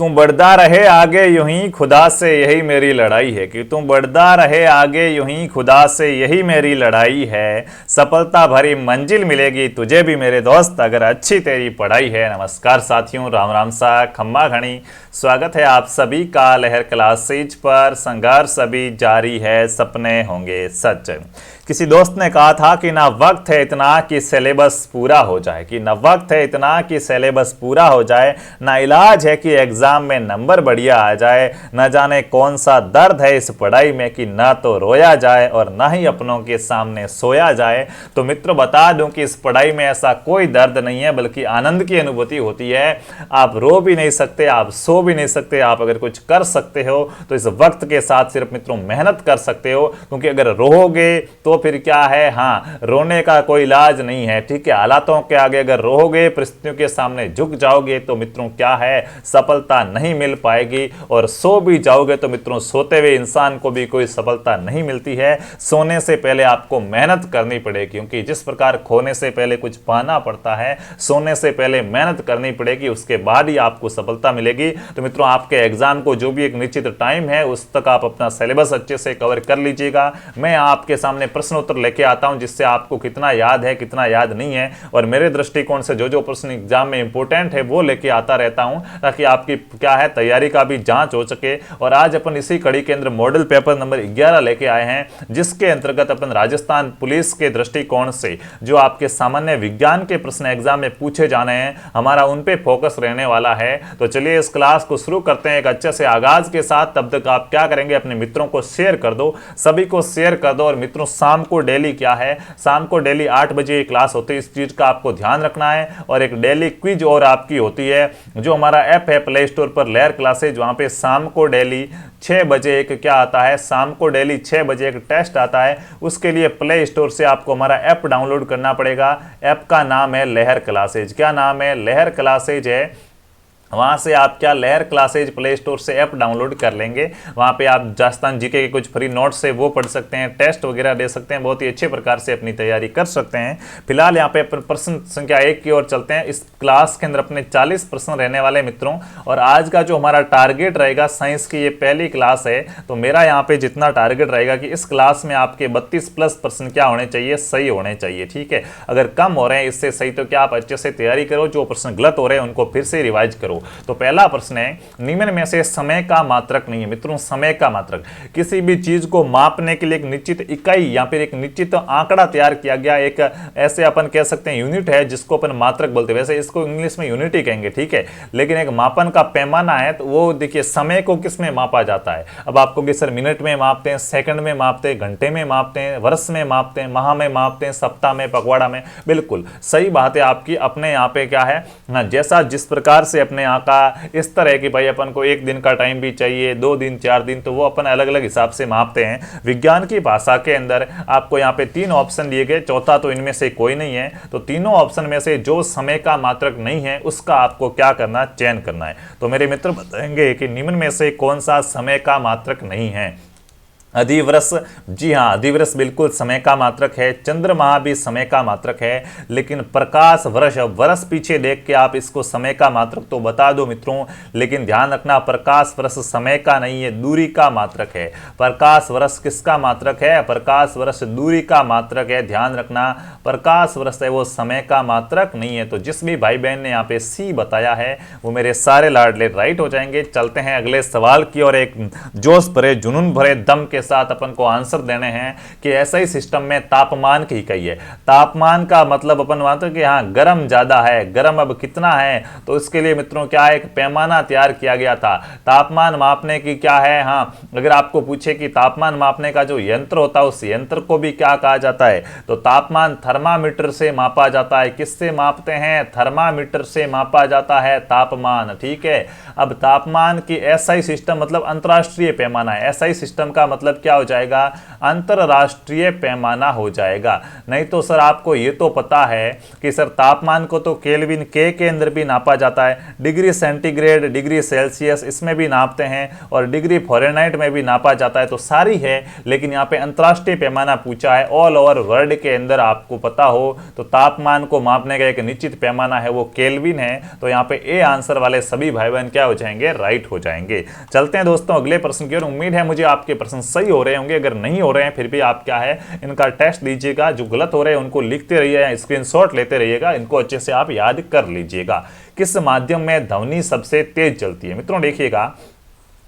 तुम बढ़ता रहे आगे यूं ही खुदा से यही मेरी लड़ाई है कि तुम बढ़ता रहे आगे यूं ही खुदा से यही मेरी लड़ाई है। सफलता भरी मंजिल मिलेगी तुझे भी मेरे दोस्त अगर अच्छी तेरी पढ़ाई है। नमस्कार साथियों, राम राम सा खम्मा घनी। स्वागत है आप सभी का लहर क्लासेज पर। संघर्ष अभी जारी है, सपने होंगे सच। किसी दोस्त ने कहा था कि ना वक्त है इतना कि सिलेबस पूरा हो जाए, कि ना वक्त है इतना कि सिलेबस पूरा हो जाए, ना इलाज है कि एग्जाम में नंबर बढ़िया आ जाए। न जाने कौन सा दर्द है इस पढ़ाई में कि ना तो रोया जाए और ना ही अपनों के सामने सोया जाए। तो मित्रों बता दूं कि इस पढ़ाई में ऐसा कोई दर्द नहीं है, बल्कि आनंद की अनुभूति होती है। आप रो भी नहीं सकते, आप सो भी नहीं सकते। आप अगर कुछ कर सकते हो तो इस वक्त के साथ सिर्फ मित्रों मेहनत कर सकते हो, क्योंकि अगर रोओगे तो फिर क्या है, हाँ, रोने का कोई इलाज नहीं है। ठीक है, हालातों के आगे अगर रोओगे, परिस्थितियों के सामने झुक जाओगे तो मित्रों क्या है, सफलता नहीं मिल पाएगी। और सो भी जाओगे तो मित्रों सोते हुए इंसान को भी कोई सफलता नहीं मिलती है। सोने से पहले आपको मेहनत करनी पड़ेगी, क्योंकि जिस प्रकार खोने से पहले कुछ पाना पड़ता है, सोने से पहले मेहनत करनी पड़ेगी, उसके बाद ही आपको सफलता मिलेगी। तो मित्रों आपके एग्जाम को जो भी एक निश्चित टाइम है उस तक आप अपना सिलेबस अच्छे से कवर कर लीजिएगा। मैं आपके सामने प्रश्न उत्तर लेके आता हूं, जिससे आपको कितना याद है कितना याद नहीं है, और मेरे दृष्टिकोण से जो जो प्रश्न एग्जाम में इंपॉर्टेंट है वो लेके आता रहता हूं, ताकि आपकी क्या है तैयारी का भी जांच हो सके। और आज अपन इसी कड़ी के अंदर मॉडल पेपर नंबर 11 लेके आए हैं, जिसके अंतर्गत अपन राजस्थान पुलिस के दृष्टिकोण से जो आपके सामान्य विज्ञान के प्रश्न एग्जाम में पूछे जाने हैं, हमारा उन पे फोकस रहने वाला है। तो चलिए इस क्लास को शुरू करते हैं एक अच्छे से आगाज के साथ। तब तक आप क्या करेंगे, अपने मित्रों को शेयर कर दो, सभी को शेयर कर दो। और मित्रों शाम को डेली क्या है, शाम को डेली 8 बजे क्लास होती है, इस चीज का आपको ध्यान रखना है। और एक डेली क्विज और आपकी होती है, जो हमारा ऐप है प्ले स्टोर पर लहर क्लासेज, वहां पे शाम को डेली 6 बजे एक क्या आता है, शाम को डेली 6 बजे एक टेस्ट आता है। उसके लिए प्ले स्टोर से आपको हमारा ऐप डाउनलोड करना पड़ेगा। ऐप का नाम है लहर क्लासेज। क्या नाम है? लहर क्लासेज है। वहाँ से आप क्या लहर क्लासेज प्ले स्टोर से ऐप डाउनलोड कर लेंगे। वहाँ पे आप राजस्थान जीके के कुछ फ्री नोट्स है वो पढ़ सकते हैं, टेस्ट वगैरह दे सकते हैं, बहुत ही अच्छे प्रकार से अपनी तैयारी कर सकते हैं। फिलहाल यहाँ पे प्रश्न संख्या 1 की ओर चलते हैं। इस क्लास के अंदर अपने 40 प्रश्न रहने वाले मित्रों, और आज का जो हमारा टारगेट रहेगा, साइंस की ये पहली क्लास है, तो मेरा यहाँ पे जितना टारगेट रहेगा कि इस क्लास में आपके 32 प्लस प्रश्न क्या होने चाहिए, सही होने चाहिए। ठीक है, अगर कम हो रहे हैं इससे सही तो क्या आप अच्छे से तैयारी करो, जो प्रश्न गलत हो रहे हैं उनको फिर से रिवाइज करो। तो पहला प्रश्न है, निम्न में से समय का मात्रक नहीं है। मित्रों समय का मात्रक, किसी भी चीज को मापने के लिए एक निश्चित इकाई या फिर एक निश्चित आंकड़ा तैयार किया गया, एक ऐसे अपन कह सकते हैं यूनिट है जिसको अपन मात्रक बोलते हैं। वैसे इसको इंग्लिश में यूनिट ही कहेंगे, ठीक है, लेकिन एक मापन का पैमाना है। तो वो देखिए समय को किस में मापा जाता है। अब आपको कि सर मिनट में मापते हैं, सेकंड में मापते हैं, घंटे में मापते हैं, वर्ष में मापते हैं, माह में मापते हैं, सप्ताह में, पखवाड़ा में, बिल्कुल सही बात है आपकी। अपने यहाँ पे क्या है, जैसा जिस प्रकार से अपने यहाँ का इस तरह कि भाई अपन को 1 दिन का टाइम भी चाहिए, 2 दिन 4 दिन, तो वो अपन अलग अलग हिसाब से मापते हैं। विज्ञान की भाषा के अंदर आपको यहाँ पे 3 ऑप्शन दिए गए, चौथा तो इनमें से कोई नहीं है। तो तीनों ऑप्शन में से जो समय का मात्रक नहीं है उसका आपको क्या करना, चयन करना है। तो मेरे मित्र बताएंगे कि निम्न में से कौन सा समय का मात्रक नहीं है। अधिवर्ष, जी हाँ, अधिवर्ष बिल्कुल समय का मात्रक है। चंद्रमा भी समय का मात्रक है, लेकिन प्रकाश वर्ष, वर्ष पीछे देख के आप इसको समय का मात्रक तो बता दो मित्रों, लेकिन ध्यान रखना प्रकाश वर्ष समय का नहीं है, दूरी का मात्रक है। प्रकाश वर्ष किसका मात्रक है? प्रकाश वर्ष दूरी का मात्रक है। ध्यान रखना प्रकाश वर्ष है वो समय का मात्रक नहीं है। तो जिस भी भाई बहन ने यहाँ पे सी बताया है वो मेरे सारे लाडले राइट हो जाएंगे। चलते हैं अगले सवाल की और एक जोश भरे जुनून भरे दम के साथ अपन को आंसर देने हैं कि ऐसा ही सिस्टम में तापमान की इकाई है। तापमान का मतलब अपन मानते हैं कि हाँ गर्म ज्यादा है, गर्म अब कितना है, तो इसके लिए मित्रों क्या है, एक पैमाना तैयार किया गया था। तापमान मापने की क्या है, हाँ अगर आपको पूछे कि तापमान मापने का जो यंत्र होता है उस यंत्र को भी क्या कहा जाता है, तो तापमान थर्मामीटर से मापा जाता है। किससे मापते हैं? थर्मामीटर से मापा जाता है तापमान। ठीक है, अब तापमान की एसआई सिस्टम मतलब अंतरराष्ट्रीय पैमाना है। एसआई सिस्टम का मतलब मतलब क्या हो जाएगा, अंतरराष्ट्रीय पैमाना हो जाएगा। नहीं तो सर आपको ये तो पता है कि सर तापमान को तो केल्विन के अंदर भी नापा जाता है, डिग्री सेंटीग्रेड, डिग्री सेल्सियस इसमें भी नापते हैं, और डिग्री फ़ारेनहाइट में भी नापा जाता है, तो सारी है। लेकिन यहाँ पे अंतरराष्ट्रीय पैमाना पूछा है, ऑल ओवर वर्ल्ड के अंदर आपको पता हो तो तापमान को मापने का एक निश्चित पैमाना है वो केल्विन है। तो यहाँ पे ए आंसर वाले सभी भाई बहन क्या हो जाएंगे, राइट हो जाएंगे। चलते हैं दोस्तों अगले प्रश्न की ओर। उम्मीद है मुझे आपके प्रश्न सही हो रहे होंगे, अगर नहीं हो रहे हैं फिर भी आप क्या है इनका टेस्ट दीजिएगा, जो गलत हो रहे हैं उनको लिखते रहिए, स्क्रीनशॉट लेते रहिएगा, इनको अच्छे से आप याद कर लीजिएगा। किस माध्यम में ध्वनि सबसे तेज चलती है? मित्रों देखिएगा,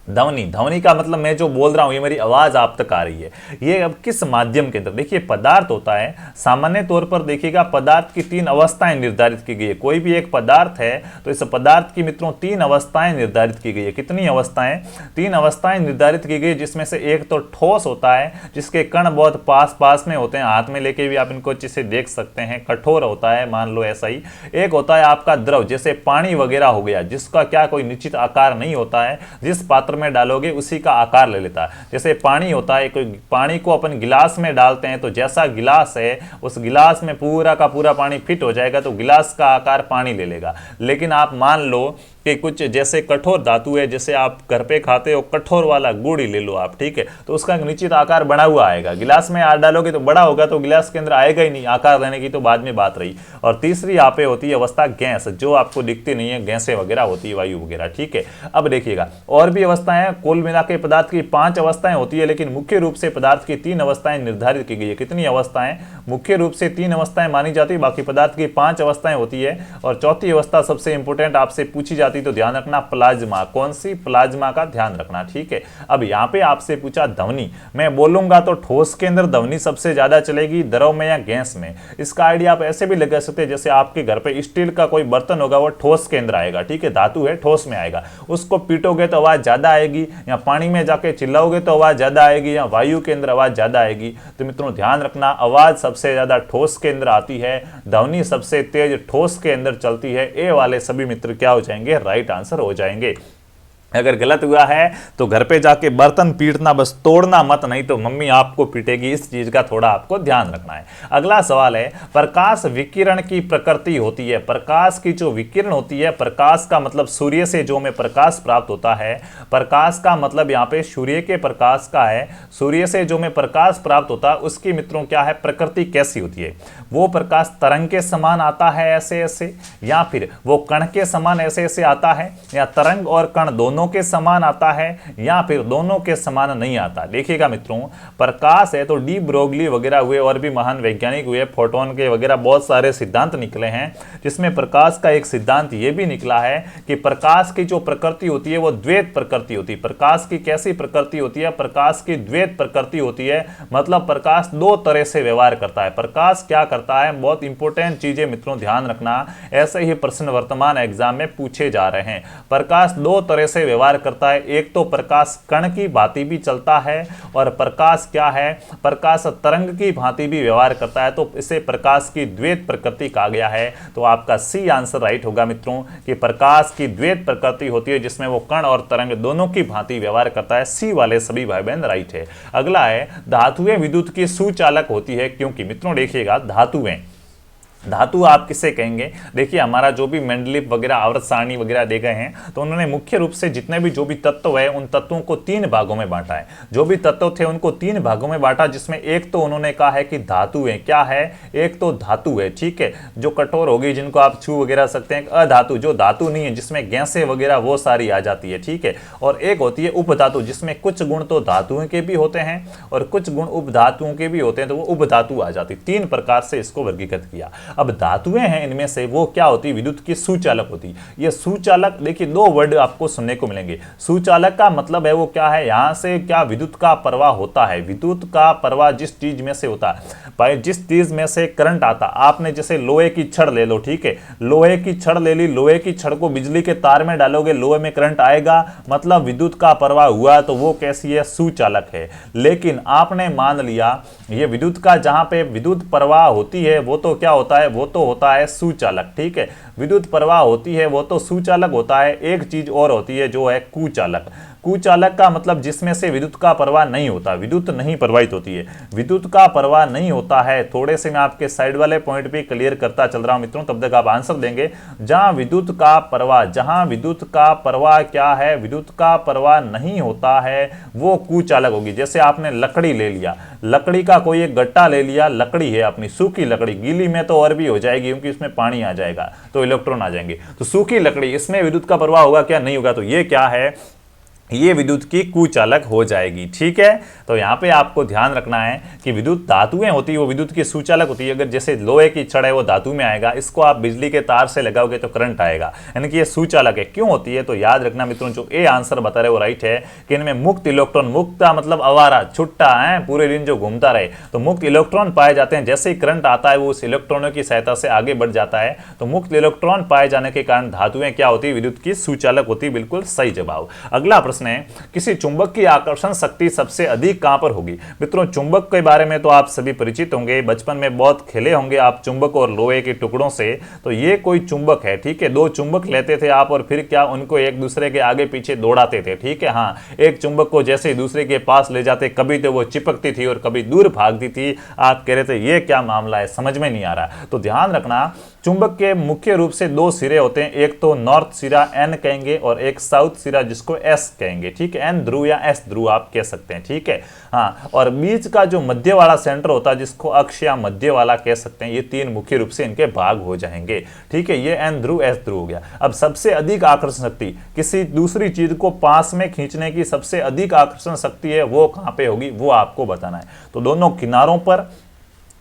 ध्वनि का मतलब मैं जो बोल रहा हूं ये मेरी आवाज आप तक आ रही है, ये अब किस माध्यम के अंदर? देखिए पदार्थ होता है, सामान्य तौर पर देखिएगा पदार्थ की 3 अवस्थाएं निर्धारित की गई है। कोई भी एक पदार्थ है तो इस पदार्थ की मित्रों 3 अवस्थाएं निर्धारित की गई है। कितनी अवस्थाएं? 3 अवस्थाएं निर्धारित की गई, जिसमें से एक तो ठोस होता है जिसके कण बहुत पास पास में होते हैं, हाथ में लेके भी आप इनको अच्छे से देख सकते हैं। कठोर होता है, मान लो ऐसा ही। एक होता है आपका द्रव, जैसे पानी वगैरह हो गया, जिसका क्या कोई निश्चित आकार नहीं होता है, जिस पात्र में डालोगे उसी का आकार ले लेता है। जैसे पानी होता है, कोई पानी को अपन गिलास में डालते हैं तो जैसा गिलास है उस गिलास में पूरा का पूरा पानी फिट हो जाएगा, तो गिलास का आकार पानी ले लेगा। लेकिन आप मान लो कि कुछ जैसे कठोर धातु है, जैसे आप घर पे खाते हो कठोर वाला गुड़ ही ले लो आप, ठीक है, तो उसका एक निश्चित आकार बना हुआ आएगा। गिलास में डालोगे तो बड़ा होगा, तो गिलास के अंदर आएगा ही नहीं, आकार लेने की तो बाद में बात रही। और तीसरी यहाँ पे होती है अवस्था गैस, जो आपको दिखती नहीं है, गैसें वगैरह होती है, वायु वगैरह, ठीक है। अब देखिएगा और भी अवस्थाएं, कुल मिला के पदार्थ की 5 अवस्थाएं होती है, लेकिन मुख्य रूप से पदार्थ की 3 अवस्थाएं निर्धारित की गई है। कितनी अवस्थाएं? मुख्य रूप से 3 अवस्थाएं मानी जाती है, बाकी पदार्थ की 5 अवस्थाएं होती है। और चौथी अवस्था सबसे इंपॉर्टेंट आपसे पूछी जाती तो ध्यान रखना, प्लाज्मा। कौन सी? प्लाज्मा का ध्यान रखना, ठीक है। अब यहाँ पे आपसे पूछा ध्वनि, मैं बोलूंगा तो ठोस के अंदर ध्वनि सबसे ज्यादा चलेगी, द्रव में या गैस में? इसका आइडिया आप ऐसे भी लगा सकते हैं, जैसे आपके घर पे स्टील का कोई बर्तन होगा वो ठोस के अंदर आएगा, ठीक है, धातु है, ठोस में आएगा, उसको पीटोगे तो आवाज ज्यादा आएगी, या पानी में जाके चिल्लाओगे तो आवाज ज्यादा आएगी, या वायु के अंदर आवाज ज्यादा आएगी? तो मित्रों ध्यान रखना, आवाज सबसे ज्यादा ठोस के अंदर आती है, ध्वनि सबसे तेज ठोस के अंदर चलती है। ए वाले सभी मित्र क्या हो जाएंगे, राइट आंसर हो जाएंगे। अगर गलत हुआ है तो घर पे जाके बर्तन पीटना, बस तोड़ना मत, नहीं तो मम्मी आपको पीटेगी। इस चीज का थोड़ा आपको ध्यान रखना है। अगला सवाल है, प्रकाश विकिरण की प्रकृति होती है। प्रकाश की जो विकिरण होती है, प्रकाश का मतलब सूर्य से जो हमें प्रकाश प्राप्त होता है, प्रकाश का मतलब यहाँ पे सूर्य के प्रकाश का है, सूर्य से जो हमें प्रकाश प्राप्त होता है उसकी मित्रों क्या है, प्रकृति कैसी होती है? वो प्रकाश तरंग के समान आता है ऐसे ऐसे, या फिर वो कण के समान ऐसे ऐसे आता है, या तरंग और कण दोनों के समान आता है, या फिर दोनों के समान नहीं आता? देखिएगा मित्रों, प्रकाश है तो डी ब्रोगली वगैरह हुए, और भी महान वैज्ञानिक हुए, फोटोन के वगैरह बहुत सारे सिद्धांत निकले हैं, जिसमें प्रकाश का एक सिद्धांत यह भी निकला है कि प्रकाश की जो प्रकृति होती है वो द्वैत प्रकृति होती है। प्रकाश की कैसी प्रकृति होती है? प्रकाश की द्वैत प्रकृति होती है, मतलब प्रकाश 2 तरह से व्यवहार करता है। प्रकाश क्या करता है? बहुत इंपॉर्टेंट चीजें मित्रों ध्यान रखना, ऐसे ही प्रश्न वर्तमान एग्जाम में पूछे जा रहे हैं। प्रकाश 2 तरह से व्यवहार करता है, एक तो प्रकाश कण की भांति भी चलता है, और प्रकाश क्या है, प्रकाश तरंग की भांति भी व्यवहार करता है, तो इसे प्रकाश की द्वैत प्रकृति कहा गया है। तो आपका सी आंसर राइट होगा मित्रों, कि प्रकाश की द्वैत प्रकृति होती है जिसमें वो कण और तरंग दोनों की भांति व्यवहार करता है। सी वाले सभी भाई बहन राइट है। अगला है, धातुएं विद्युत की सुचालक होती है क्योंकि? मित्रों देखिएगा, धातु आप किसे कहेंगे? देखिए हमारा जो भी मेंडलीफ वगैरह आवर्त सारणी वगैरह दे गए हैं, तो उन्होंने मुख्य रूप से जितने भी जो भी तत्व है उन तत्वों को 3 भागों में बांटा है। जो भी तत्व थे उनको 3 भागों में बांटा, जिसमें एक तो उन्होंने कहा है कि धातु है। क्या है? एक तो धातु है, ठीक है, जो कठोर होगी, जिनको आप छू वगैरह सकते हैं। अधातु, जो धातु नहीं है, जिसमें गैसें वगैरह वो सारी आ जाती है, ठीक है। और एक होती है उपधातु, जिसमें कुछ गुण तो धातुओं के भी होते हैं और कुछ गुण उपधातुओं के भी होते हैं, तो वो उपधातु आ जाती। 3 प्रकार से इसको वर्गीकृत किया। अब धातुएं हैं, इनमें से वो क्या होती है? विद्युत की सुचालक होती। ये सुचालक, देखिए 2 वर्ड आपको सुनने को मिलेंगे। सुचालक का मतलब है वो क्या है, यहां से क्या विद्युत का प्रवाह होता है। विद्युत का प्रवाह जिस चीज में से होता है, भाई जिस चीज में से करंट आता, आपने जैसे लोहे की छड़ ले लो, ठीक है, लोहे की छड़ ले ली, लोहे की छड़ को बिजली के तार में डालोगे, लोहे में करंट आएगा, मतलब विद्युत का प्रवाह हुआ, तो वो कैसी है? सुचालक है। लेकिन आपने मान लिया ये विद्युत का, जहां पे विद्युत प्रवाह होती है वो तो क्या होता है? है वो तो होता है सुचालक, ठीक है। विद्युत प्रवाह होती है वो तो सुचालक होता है, एक चीज और होती है जो है कुचालक। कुचालक का मतलब जिसमें से विद्युत का प्रवाह नहीं होता, विद्युत नहीं प्रवाहित होती है, विद्युत का प्रवाह नहीं होता है। थोड़े से मैं आपके साइड वाले पॉइंट पे क्लियर करता चल रहा हूं मित्रों, तब तक आप आंसर देंगे। जहां विद्युत का प्रवाह, जहां विद्युत का प्रवाह क्या है, विद्युत का प्रवाह नहीं होता है, वो कुचालक होगी। जैसे आपने लकड़ी ले लिया, लकड़ी का कोई एक गट्टा ले लिया, लकड़ी है अपनी सूखी लकड़ी, गीली में तो और भी हो जाएगी क्योंकि इसमें पानी आ जाएगा तो इलेक्ट्रॉन आ जाएंगे। तो सूखी लकड़ी, इसमें विद्युत का प्रवाह होगा क्या? नहीं होगा। तो ये क्या है? ये विद्युत की कुचालक हो जाएगी, ठीक है। तो यहाँ पे आपको ध्यान रखना है कि विद्युत धातुएं होती है वो विद्युत की सुचालक होती है। अगर जैसे लोहे की छड़ है वो धातु में आएगा, इसको आप बिजली के तार से लगाओगे तो करंट आएगा, यानी कि ये सुचालक है। क्यों होती है? तो याद रखना मित्रों, जो ए आंसर बता रहे वो राइट है कि इनमें मुक्त इलेक्ट्रॉन, मुक्त मतलब आवारा, छुट्टा है, पूरे दिन जो घूमता रहे, तो मुक्त इलेक्ट्रॉन पाए जाते हैं। जैसे ही करंट आता है वो उस इलेक्ट्रॉनों की सहायता से आगे बढ़ जाता है। तो मुक्त इलेक्ट्रॉन पाए जाने के कारण धातुएं क्या होती है? विद्युत की सुचालक होती है। बिल्कुल सही जवाब। अगला प्रश्न है, किसी चुंबक की आकर्षण शक्ति सबसे अधिक कहां पर होगी? मित्रों, चुंबक के बारे में तो आप सभी परिचित होंगे, बचपन में बहुत खेले होंगे आप चुंबक और लोहे के टुकड़ों से। तो ये कोई चुंबक है, ठीक है। दो चुंबक लेते थे आप और फिर क्या उनको एक दूसरे के आगे पीछे दौड़ाते थे, ठीक है। हाँ, एक चुंबक को जैसे ही दूसरे के पास ले जाते, कभी तो वो चिपकती थी और कभी दूर भागती थी। आप कह रहे थे ये क्या मामला है, समझ में नहीं आ रहा। तो ध्यान रखना, चुंबक के मुख्य रूप से दो सिरे होते हैं, एक तो नॉर्थ सिरा एन कहेंगे और एक साउथ सिरा जिसको एस कहेंगे, ठीक है। एन ध्रुव या एस ध्रुव आप कह सकते हैं, ठीक है। हाँ, और बीच का जो मध्य वाला सेंटर होता है जिसको अक्ष या मध्य वाला कह सकते हैं, ये तीन मुख्य रूप से इनके भाग हो जाएंगे, ठीक है। ये एन ध्रुव एस ध्रुव हो गया। अब सबसे अधिक आकर्षण शक्ति, किसी दूसरी चीज को पास में खींचने की सबसे अधिक आकर्षण शक्ति है वो कहां पे होगी, वो आपको बताना है। तो दोनों किनारों पर,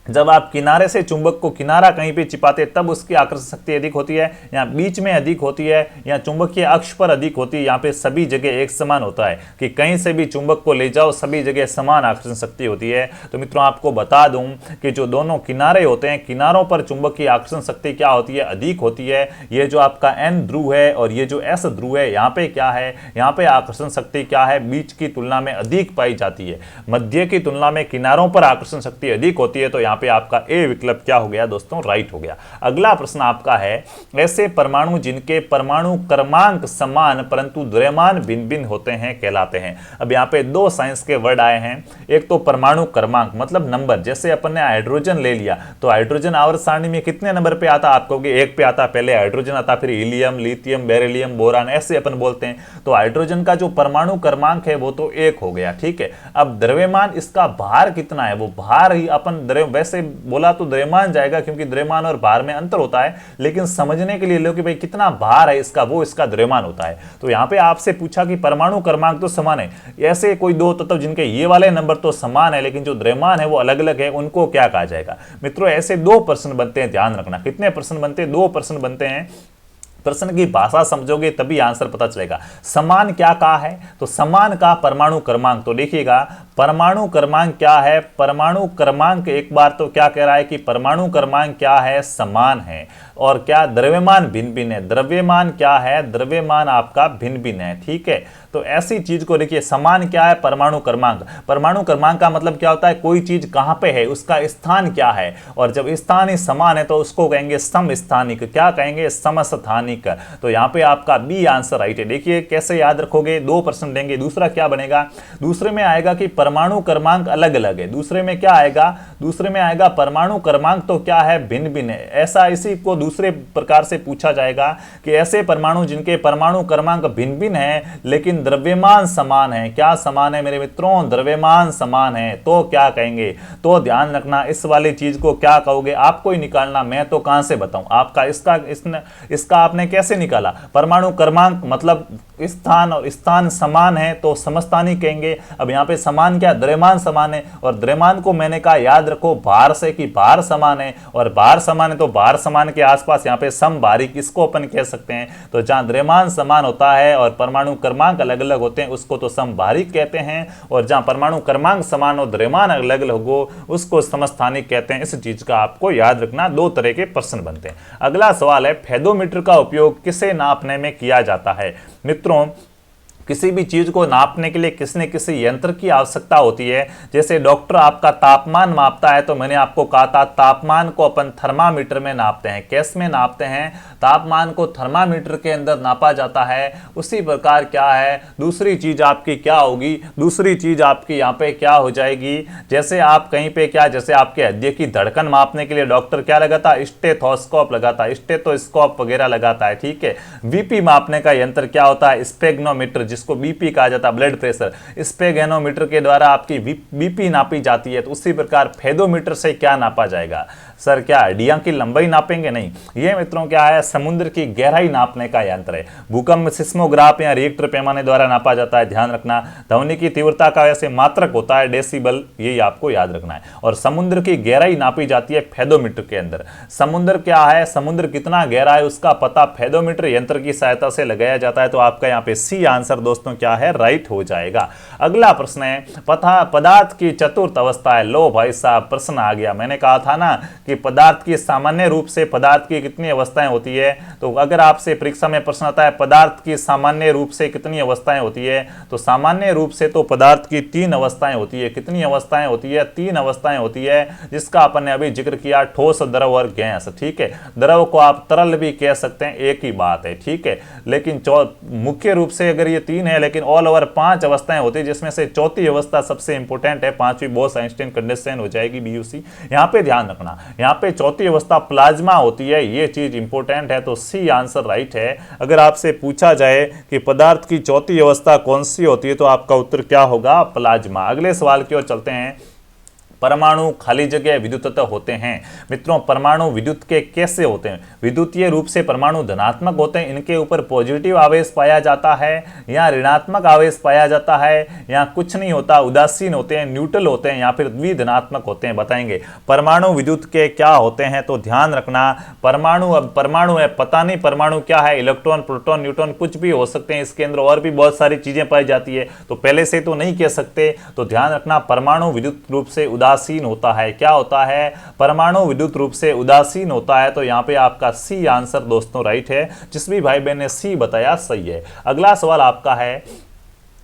जब आप किनारे से चुंबक को किनारा कहीं पे चिपाते तब उसकी आकर्षण शक्ति अधिक होती है, या बीच में अधिक होती है, या चुंबकीय अक्ष पर अधिक होती है। यहाँ पे सभी जगह एक समान होता है कि कहीं से भी चुंबक को ले जाओ सभी जगह समान आकर्षण शक्ति होती है। तो मित्रों आपको बता दूं कि जो दोनों किनारे होते हैं, किनारों पर चुंबक की आकर्षण शक्ति क्या होती है? अधिक होती है। ये जो आपका एन ध्रुव है और ये जो एस ध्रुव है, यहाँ पे क्या है? यहाँ पे आकर्षण शक्ति क्या है? बीच की तुलना में अधिक पाई जाती है, मध्य की तुलना में किनारों पर आकर्षण शक्ति अधिक होती है। तो यहाँ पे आपका ए विकल्प क्या हो गया दोस्तों? राइट हो गया। अगला प्रश्न आपका है, ऐसे परमाणु जिनके परमाणु क्रमांक समान परंतु द्रव्यमान भिन्न भिन्न होते हैं कहलाते हैं। अब यहाँ पे दो साइंस के वर्ड आए हैं। एक तो परमाणु क्रमांक मतलब नंबर, जैसे अपन ने हाइड्रोजन ले लिया तो हाइड्रोजन आवर्त सारणी में कितने नंबर पे आता? आप कहोगे एक पे आता, पहले हाइड्रोजन आता, फिर हीलियम, लिथियम, बेरिलियम, बोरान, ऐसे अपन बोलते हैं। तो हाइड्रोजन का जो परमाणु क्रमांक है वो तो एक हो गया, ठीक है। अब द्रव्यमान, इसका भार कितना है? वो भार ही अपन वैसे बोला तो द्रव्यमान जाएगा क्योंकि द्रव्यमान और भार में अंतर होता है, लेकिन समझने के लिए लो कि भाई कितना भार है इसका, वो इसका द्रव्यमान होता है। तो यहां पे आपसे पूछा कि परमाणु क्रमांक तो समान है, ऐसे कोई दो तत्व जिनके ये वाले नंबर तो समान है लेकिन जो द्रव्यमान है वो अलग अलग है, उनको क्या कहा जाएगा? मित्रों ऐसे दो प्रश्न बनते हैं, ध्यान रखना। कितने प्रश्न बनते हैं? दो प्रश्न बनते हैं। प्रश्न की भाषा समझोगे तभी आंसर पता चलेगा। समान क्या कहा है? तो समान का परमाणु क्रमांक। तो देखिएगा परमाणु क्रमांक क्या है? परमाणु क्रमांक एक बार तो क्या कह रहा है कि परमाणु क्रमांक क्या है? समान है। और क्या? द्रव्यमान भिन्न भिन्न है। द्रव्यमान क्या है? द्रव्यमान आपका भिन्न भिन्न है, ठीक है। तो ऐसी चीज को देखिए, समान क्या है? परमाणु क्रमांक। परमाणु क्रमांक का मतलब क्या होता है? कोई चीज कहां पे है, उसका स्थान क्या है। और जब स्थान ही समान है तो उसको कहेंगे समस्थानिक। क्या कहेंगे? समस्थानिक। तो यहां पे आपका बी आंसर राइट है। देखिए कैसे याद रखोगे, दो प्रश्न देंगे। दूसरा क्या बनेगा? दूसरे में आएगा कि परमाणु क्रमांक अलग अलग है। दूसरे में क्या आएगा? दूसरे में आएगा परमाणु क्रमांक तो क्या है? भिन्न भिन्न है। ऐसा इसी को दूसरे प्रकार से पूछा जाएगा कि ऐसे परमाणु जिनके परमाणु क्रमांक भिन्न भिन्न है लेकिन द्रव्यमान समान है। क्या समान है मेरे मित्रों? द्रव्यमान समान है। तो क्या कहेंगे? तो ध्यान रखना, इस वाली चीज को क्या कहोगे आपको ही निकालना, मैं तो कहां से बताऊं आपका। इसका आपने कैसे निकाला? परमाणु क्रमांक मतलब स्थान, और स्थान समान है तो समस्थानिक कहेंगे। अब यहां पे समान क्या? द्रव्यमान समान है। और द्रव्यमान को मैंने कहा याद रखो भार से, कि भार समान है, और भार समान है तो भार समान के आसपास यहां पे समभारी किसको अपन कह सकते हैं? तो जहां द्रव्यमान समान होता है और परमाणु क्रमांक अलग अलग होते हैं उसको तो समभारी कहते हैं, और जहां परमाणु क्रमांक समान और द्रव्यमान अलग अलग हो उसको समस्थानिक कहते हैं। इस चीज का आपको याद रखना। दो तरह के प्रश्न बनते हैं। अगला सवाल है, फेदोमीटर का उपयोग किसे नापने में किया जाता है? मित्रों किसी भी चीज को नापने के लिए किसी न किसी यंत्र की आवश्यकता होती है। जैसे डॉक्टर आपका तापमान मापता है, तो मैंने आपको कहा था तापमान को अपन थर्मामीटर में नापते हैं। कैस में नापते हैं? तापमान को थर्मामीटर के अंदर नापा जाता है। उसी प्रकार क्या है, दूसरी चीज आपकी क्या होगी, दूसरी चीज आपकी यहाँ पे क्या हो जाएगी, जैसे आप कहीं पे क्या, जैसे आपके हृदय की धड़कन मापने के लिए डॉक्टर क्या लगाता है, स्टेथोस्कोप लगाता है, स्टेथोस्कोप वगैरह लगाता है, ठीक है। बीपी मापने का यंत्र क्या होता है, स्पेग्नोमीटर, जिसको बीपी कहा जाता है, ब्लड प्रेशर, स्पेगेनोमीटर के द्वारा आपकी बीपी नापी जाती है। तो उसी प्रकार फेदोमीटर से क्या नापा जाएगा, सर क्या हड्डियां की लंबाई नापेंगे? नहीं, ये मित्रों क्या है, समुद्र की गहराई नापने का यंत्र है। भूकंप सिस्मोग्राफ या रिएक्टर पैमाने द्वारा नापा जाता है, ध्यान रखना। ध्वनि की तीव्रता का वैसे मात्रक होता है डेसिबल, ये आपको याद रखना है। और समुद्र की गहराई नापी जाती है फेदोमीटर के अंदर। समुद्र क्या है, समुद्र कितना गहरा है उसका पता फेदोमीटर यंत्र की सहायता से लगाया जाता है। तो आपका यहाँ पे सी आंसर दोस्तों क्या है, राइट हो जाएगा। अगला प्रश्न है, पदार्थ की चतुर्थ अवस्था है। लो भाई साहब, प्रश्न आ गया। मैंने कहा था ना कि पदार्थ की सामान्य रूप से पदार्थ की कितनी अवस्थाएं होती है। तो अगर आपसे परीक्षा में प्रश्न आता है पदार्थ की सामान्य रूप से कितनी अवस्थाएं होती है, तो सामान्य रूप से तो पदार्थ की 3 अवस्थाएं होती है। कितनी अवस्थाएं होती है? 3 अवस्थाएं होती है, जिसका अपन ने अभी जिक्र किया, ठोस, द्रव और गैस, ठीक है। द्रव को आप तरल भी कह सकते हैं, एक ही बात है, ठीक है। लेकिन मुख्य रूप से अगर ये 3 है, लेकिन ऑल ओवर 5 अवस्थाएं होती है, जिसमें से चौथी अवस्था सबसे इंपॉर्टेंट है। 5वीं बोस-आइंस्टाइन कंडीशन हो जाएगी, BUC। यहां पे ध्यान रखना, यहां पे चौथी अवस्था प्लाज्मा होती है, ये चीज इंपॉर्टेंट है। तो सी आंसर राइट है। अगर आपसे पूछा जाए कि पदार्थ की चौथी अवस्था कौन सी होती है, तो आपका उत्तर क्या होगा, प्लाज्मा। अगले सवाल की ओर चलते हैं। परमाणु खाली जगह विद्युततः होते हैं। मित्रों, परमाणु विद्युत के कैसे होते हैं? विद्युतीय रूप से परमाणु धनात्मक होते हैं, इनके ऊपर पॉजिटिव आवेश पाया जाता है, या ऋणात्मक आवेश पाया जाता है, या कुछ नहीं होता, उदासीन होते हैं, न्यूट्रल होते हैं, या फिर द्विधनात्मक होते हैं, बताएंगे। परमाणु विद्युत के क्या होते हैं? तो ध्यान रखना, परमाणु, अब परमाणु है, पता नहीं परमाणु क्या है, इलेक्ट्रॉन, प्रोटॉन, न्यूट्रॉन कुछ भी हो सकते हैं, इसके अंदर और भी बहुत सारी चीजें पाई जाती है, तो पहले से तो नहीं कह सकते। तो ध्यान रखना, परमाणु विद्युत रूप से उदासीन होता है। क्या होता है? परमाणु विद्युत रूप से उदासीन होता है। तो यहां पे आपका सी आंसर दोस्तों राइट है। जिस भी भाई बहन ने सी बताया सही है। अगला सवाल आपका है,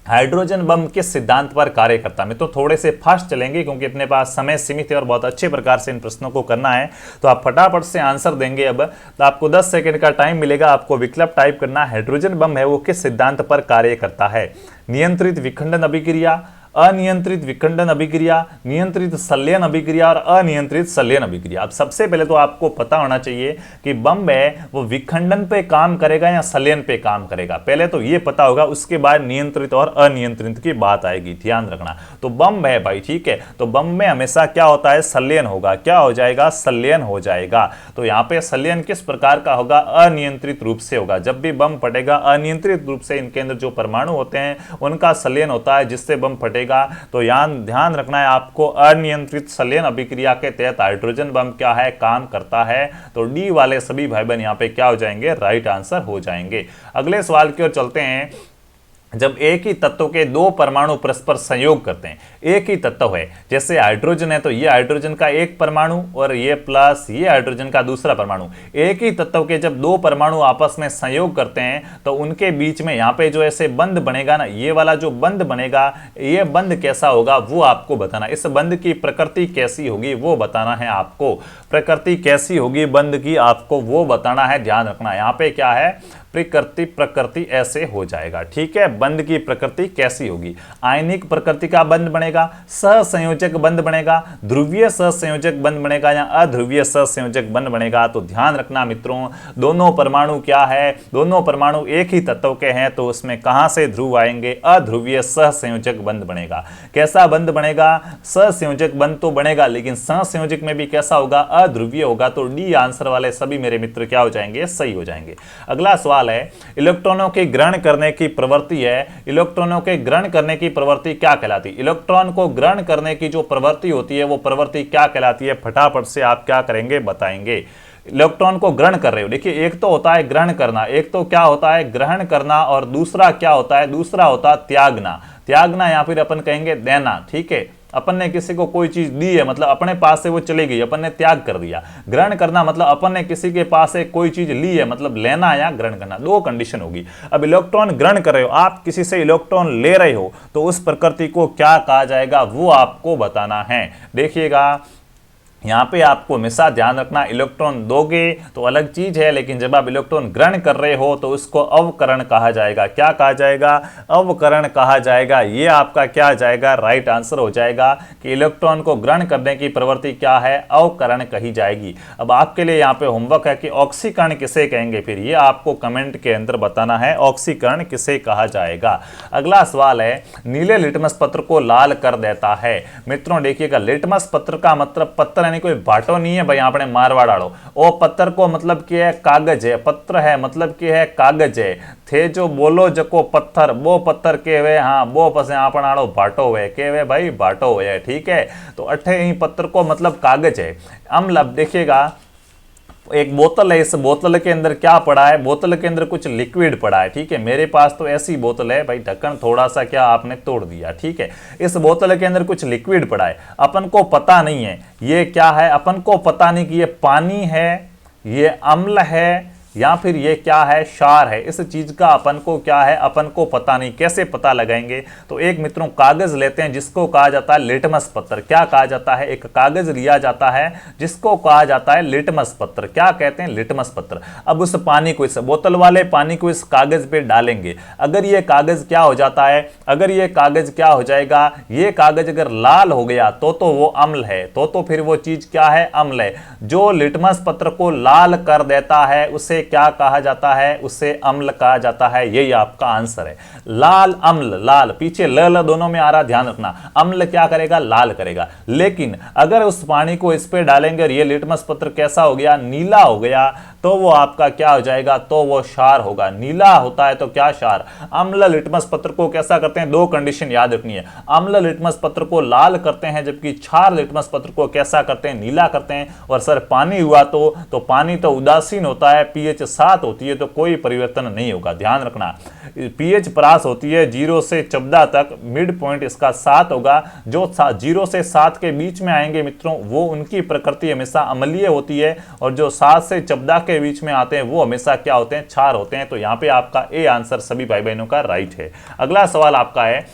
हाइड्रोजन बम किस सिद्धांत पर कार्य करता है? तो थोड़े से फास्ट चलेंगे क्योंकि अपने पास समय सीमित है और बहुत अच्छे प्रकार से इन प्रश्नों को करना है। तो आप फटाफट से आंसर देंगे। अब तो आपको 10 सेकंड का टाइम मिलेगा, आपको विकल्प टाइप करना है। हाइड्रोजन बम है वो किस सिद्धांत पर कार्य करता है? नियंत्रित विखंडन अभिक्रिया, अनियंत्रित विखंडन अभिक्रिया, नियंत्रित संलयन अभिक्रिया और अनियंत्रित संलयन अभिक्रिया। अब सबसे पहले तो आपको पता होना चाहिए कि बम है वो विखंडन पे काम करेगा या संलयन पे काम करेगा, पहले तो ये पता होगा, उसके बाद नियंत्रित और अनियंत्रित की बात आएगी, ध्यान रखना। तो बम है भाई, ठीक है, तो बम में हमेशा क्या होता है, संलयन होगा। क्या हो जाएगा? संलयन हो जाएगा। तो यहाँ पे संलयन किस प्रकार का होगा? अनियंत्रित रूप से होगा। जब भी बम फटेगा अनियंत्रित रूप से इनके अंदर जो परमाणु होते हैं उनका संलयन होता है, जिससे बम फटेगा। तो यहाँ ध्यान रखना है आपको, अनियंत्रित संलयन अभिक्रिया के तहत हाइड्रोजन बम क्या है, काम करता है। तो डी वाले सभी भाई बहन यहाँ पे क्या हो जाएंगे, राइट आंसर हो जाएंगे। अगले सवाल की ओर चलते हैं। जब एक ही तत्व के 2 परमाणु परस्पर संयोग करते हैं, एक ही तत्व है, जैसे हाइड्रोजन है तो ये हाइड्रोजन का एक परमाणु और ये प्लस ये हाइड्रोजन का दूसरा परमाणु, एक ही तत्व के जब 2 परमाणु आपस में संयोग करते हैं तो उनके बीच में यहाँ पे जो ऐसे बंध बनेगा ना, ये वाला जो बंध बनेगा, ये बंध कैसा होगा वो आपको बताना। इस बंध की प्रकृति कैसी होगी वो बताना है आपको। प्रकृति कैसी होगी बंध की, आपको वो बताना है। ध्यान रखना, यहाँ पे क्या है, प्रकृति ऐसे हो जाएगा, ठीक है। बंध की प्रकृति कैसी होगी? आयनिक प्रकृति का बंध बनेगा, सहसंयोजक बंध बनेगा, ध्रुवीय सहसंयोजक बंध बनेगा, या अध्रुवीय सहसंयोजक बंध बनेगा। तो ध्यान रखना मित्रों, दोनों परमाणु क्या है, दोनों परमाणु एक ही तत्व के हैं, तो उसमें कहां से ध्रुव आएंगे? अध्रुवीय सहसंयोजक बंध बनेगा। कैसा बंध बनेगा? सहसंयोजक बंध तो बनेगा, लेकिन सहसंयोजक में भी कैसा होगा? अध्रुवीय होगा। तो डी आंसर वाले सभी मेरे मित्र क्या हो जाएंगे? सही हो जाएंगे। अगला सवाल है, इलेक्ट्रॉनों के ग्रहण करने की प्रवृत्ति है, इलेक्ट्रॉनों के ग्रहण करने की प्रवृत्ति क्या कहलाती है? इलेक्ट्रॉन को ग्रहण करने की जो प्रवृत्ति होती है वो प्रवृत्ति क्या कहलाती है? फटाफट से आप क्या करेंगे, बताएंगे। इलेक्ट्रॉन को ग्रहण कर रहे हो, देखिए एक तो होता है ग्रहण करना, एक तो क्या होता है ग्रहण करना, और दूसरा क्या होता है? दूसरा होता है त्यागना। त्यागना या फिर अपन कहेंगे देना, ठीक है। अपन ने किसी को कोई चीज दी है मतलब अपने पास से वो चली गई, अपन ने त्याग कर दिया। ग्रहण करना मतलब अपन ने किसी के पास से कोई चीज ली है मतलब लेना या ग्रहण करना, दो कंडीशन होगी। अब इलेक्ट्रॉन ग्रहण कर रहे हो, आप किसी से इलेक्ट्रॉन ले रहे हो, तो उस प्रकृति को क्या कहा जाएगा वो आपको बताना है। देखिएगा यहाँ पे आपको हमेशा ध्यान रखना, इलेक्ट्रॉन दोगे तो अलग चीज है, लेकिन जब आप इलेक्ट्रॉन ग्रहण कर रहे हो तो उसको अवकरण कहा जाएगा। क्या कहा जाएगा? अवकरण कहा जाएगा। ये आपका क्या जाएगा? राइट आंसर हो जाएगा कि इलेक्ट्रॉन को ग्रहण करने की प्रवृत्ति क्या है? अवकरण कही जाएगी। अब आपके लिए यहाँ पे होमवर्क है कि ऑक्सीकरण किसे कहेंगे, फिर ये आपको कमेंट के अंदर बताना है ऑक्सीकरण किसे कहा जाएगा। अगला सवाल है, नीले लिटमस पत्र को लाल कर देता है। मित्रों देखिएगा, लिटमस पत्र का मतलब पत्र यानी कोई बाटो नहीं है भाई, आपने मारवाड़ आड़ो। ओ पत्थर को मतलब कि है कागज है, पत्र है मतलब कि है कागज है। थे जो बोलो जको पत्थर, वो पत्थर के वे, हाँ वो पसे आपण आड़ो बाटो वे के वे भाई बाटो वे, ठीक है। तो अठे ही पत्थर को मतलब कागज है। अम्ल, अब देखिएगा एक बोतल है, इस बोतल के अंदर क्या पड़ा है? बोतल के अंदर कुछ लिक्विड पड़ा है, ठीक है। मेरे पास तो ऐसी बोतल है भाई, ढक्कन थोड़ा सा क्या आपने तोड़ दिया, ठीक है। इस बोतल के अंदर कुछ लिक्विड पड़ा है, अपन को पता नहीं है ये क्या है, अपन को पता नहीं कि ये पानी है, ये अम्ल है या फिर ये क्या है? क्षार है। इस चीज का अपन को क्या है? अपन को पता नहीं। कैसे पता लगाएंगे? तो एक मित्रों कागज लेते हैं जिसको कहा जाता है लिटमस पत्र। क्या कहा जाता है? एक कागज लिया जाता है जिसको कहा जाता है लिटमस पत्र। क्या कहते हैं? लिटमस पत्र। अब उस पानी को, इस बोतल वाले पानी को इस कागज पे डालेंगे। अगर ये कागज क्या हो जाता है? अगर ये कागज क्या हो जाएगा? ये कागज अगर लाल हो गया तो वो अम्ल है, तो फिर वो चीज क्या है? अम्ल है। जो लिटमस पत्र को लाल कर देता है उसे क्या कहा जाता है? उसे अम्ल कहा जाता है। यही आपका आंसर है। लाल अम्ल, लाल पीछे ल दोनों में आ रहा, ध्यान रखना। अम्ल क्या करेगा? लाल करेगा। लेकिन अगर उस पानी को इस पे डालेंगे और ये लिटमस पत्र कैसा हो गया? नीला हो गया, तो वो आपका क्या हो जाएगा? तो वो क्षार होगा। नीला होता है तो क्या? क्षार। अम्ल लिटमस पत्र को कैसा करते हैं? दो कंडीशन याद रखनी है। अम्ल लिटमस पत्र को लाल करते हैं, जबकि क्षार लिटमस पत्र को कैसा करते हैं? नीला करते हैं। और सर पानी हुआ तो पानी तो उदासीन होता है, पीएच 7 होती है, तो कोई परिवर्तन नहीं होगा। ध्यान रखना, पीएच परास होती है 0 से 14 तक, मिड पॉइंट इसका 7 होगा। जो 0 से 7 के बीच में आएंगे मित्रों, वो उनकी प्रकृति हमेशा अम्लीय होती है, और जो 7 से 14 के बीच में आते हैं वो हमेशा क्या होते हैं? क्षार होते हैं। तो यहां पे आपका ए आंसर सभी भाई बहनों का राइट है। अगला सवाल आपका है,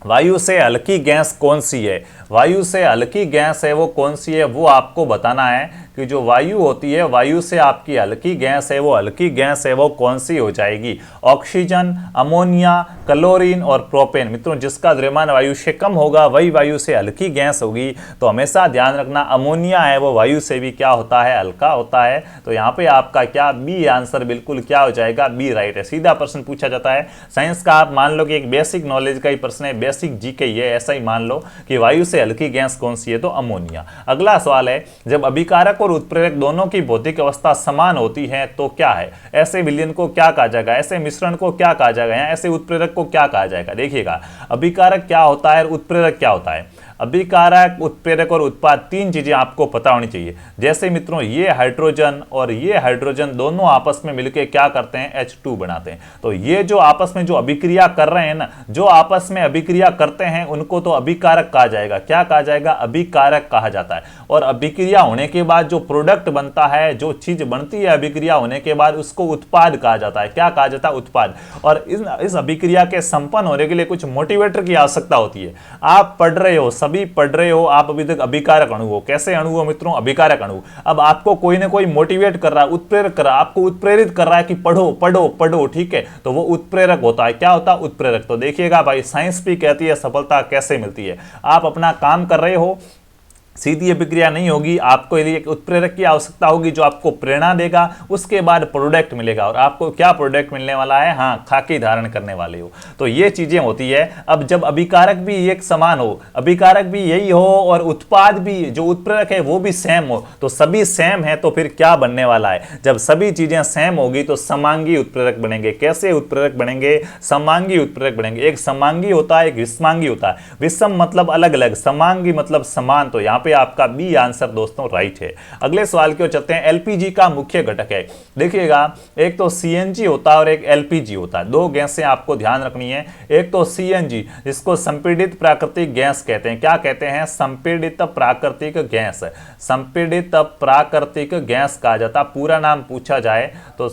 वायु से हल्की गैस कौन सी है? वायु से हल्की गैस है वो कौन सी है वो आपको बताना है कि जो वायु होती है, वायु से आपकी हल्की गैस है, वो हल्की गैस है वो कौन सी हो जाएगी? ऑक्सीजन, अमोनिया, क्लोरीन और प्रोपेन। मित्रों जिसका द्रव्यमान वायु से कम होगा वही वायु से हल्की गैस होगी। तो हमेशा ध्यान रखना, अमोनिया है वो वायु से भी क्या होता है? हल्का होता है। तो यहाँ पे आपका क्या? बी आंसर बिल्कुल क्या हो जाएगा? बी राइट है। सीधा प्रश्न पूछा जाता है साइंस का, आप मान लो कि एक बेसिक नॉलेज का ही प्रश्न है, बेसिक जीके ये, ऐसा ही मान लो कि वायु से हल्की गैस कौन सी है? तो अमोनिया। अगला सवाल है, जब अभिकारक और उत्प्रेरक दोनों की भौतिक अवस्था समान होती है तो क्या है? ऐसे विलयन को क्या कहा जाएगा? ऐसे मिश्रण को क्या कहा जाएगा? या ऐसे उत्प्रेरक को क्या कहा जाएगा? देखिएगा, अभिकारक क्या होता है और उत्प्रेरक क्या होता है? अभिकारक, उत्प्रेरक और उत्पाद, तीन चीजें आपको पता होनी चाहिए। जैसे मित्रों ये हाइड्रोजन और ये हाइड्रोजन दोनों आपस में मिलकर क्या करते हैं? H2 बनाते हैं। तो ये जो आपस में जो अभिक्रिया कर रहे हैं ना, जो आपस में अभिक्रिया करते हैं उनको तो अभिकारक कहा जाएगा। क्या कहा जाएगा? अभिकारक कहा जाता है। और अभिक्रिया होने के बाद जो प्रोडक्ट बनता है, जो चीज बनती है अभिक्रिया होने के बाद, उसको उत्पाद कहा जाता है। क्या कहा जाता है? उत्पाद। और इस अभिक्रिया के संपन्न होने के लिए कुछ मोटिवेटर की आवश्यकता होती है। आप पढ़ रहे हो, सभी पढ़ रहे हो, आप अभी तक अभिकारक अणु हो। कैसे अणु हो मित्रों? अभिकारक अणु। अब आपको कोई ना कोई मोटिवेट कर रहा है, उत्प्रेरक कर रहा है, आपको उत्प्रेरित कर रहा है कि पढ़ो पढ़ो पढ़ो, ठीक है, तो वो उत्प्रेरक होता है। क्या होता है? उत्प्रेरक। तो देखिएगा भाई, साइंस भी कहती है सफलता कैसे मिलती है। आप अपना काम कर रहे हो, सीधी अभिक्रिया नहीं होगी, आपको एक उत्प्रेरक की आवश्यकता होगी जो आपको प्रेरणा देगा, उसके बाद प्रोडक्ट मिलेगा। और आपको क्या प्रोडक्ट मिलने वाला है? हाँ, खाकी धारण करने वाले हो। तो ये चीजें होती है। अब जब अभिकारक भी एक समान हो, अभिकारक भी यही हो और उत्पाद भी, जो उत्प्रेरक है वो भी सेम हो, तो सभी सेम है, तो फिर क्या बनने वाला है? जब सभी चीजें सेम होगी तो समांगी उत्प्रेरक बनेंगे। कैसे उत्प्रेरक बनेंगे? समांगी उत्प्रेरक बनेंगे। एक समांगी होता है, एक विषमांगी होता है। विषम मतलब अलग अलग, समांगी मतलब समान। तो यहाँ पे पे आपका बी आंसर दोस्तों राइट है। अगले सवाल की ओर चलते हैं। एलपीजी का मुख्य घटक है, देखिएगा एक तो सीएनजी होता है और एक एलपीजी होता है। दो गैसें आपको ध्यान रखनी है। एक तो सीएनजी जिसको संपीड़ित प्राकृतिक गैस कहते हैं। क्या कहते हैं? संपीड़ित प्राकृतिक गैस। संपीड़ित प्राकृतिक गैस कहा जाता। पूरा नाम पूछा जाए तो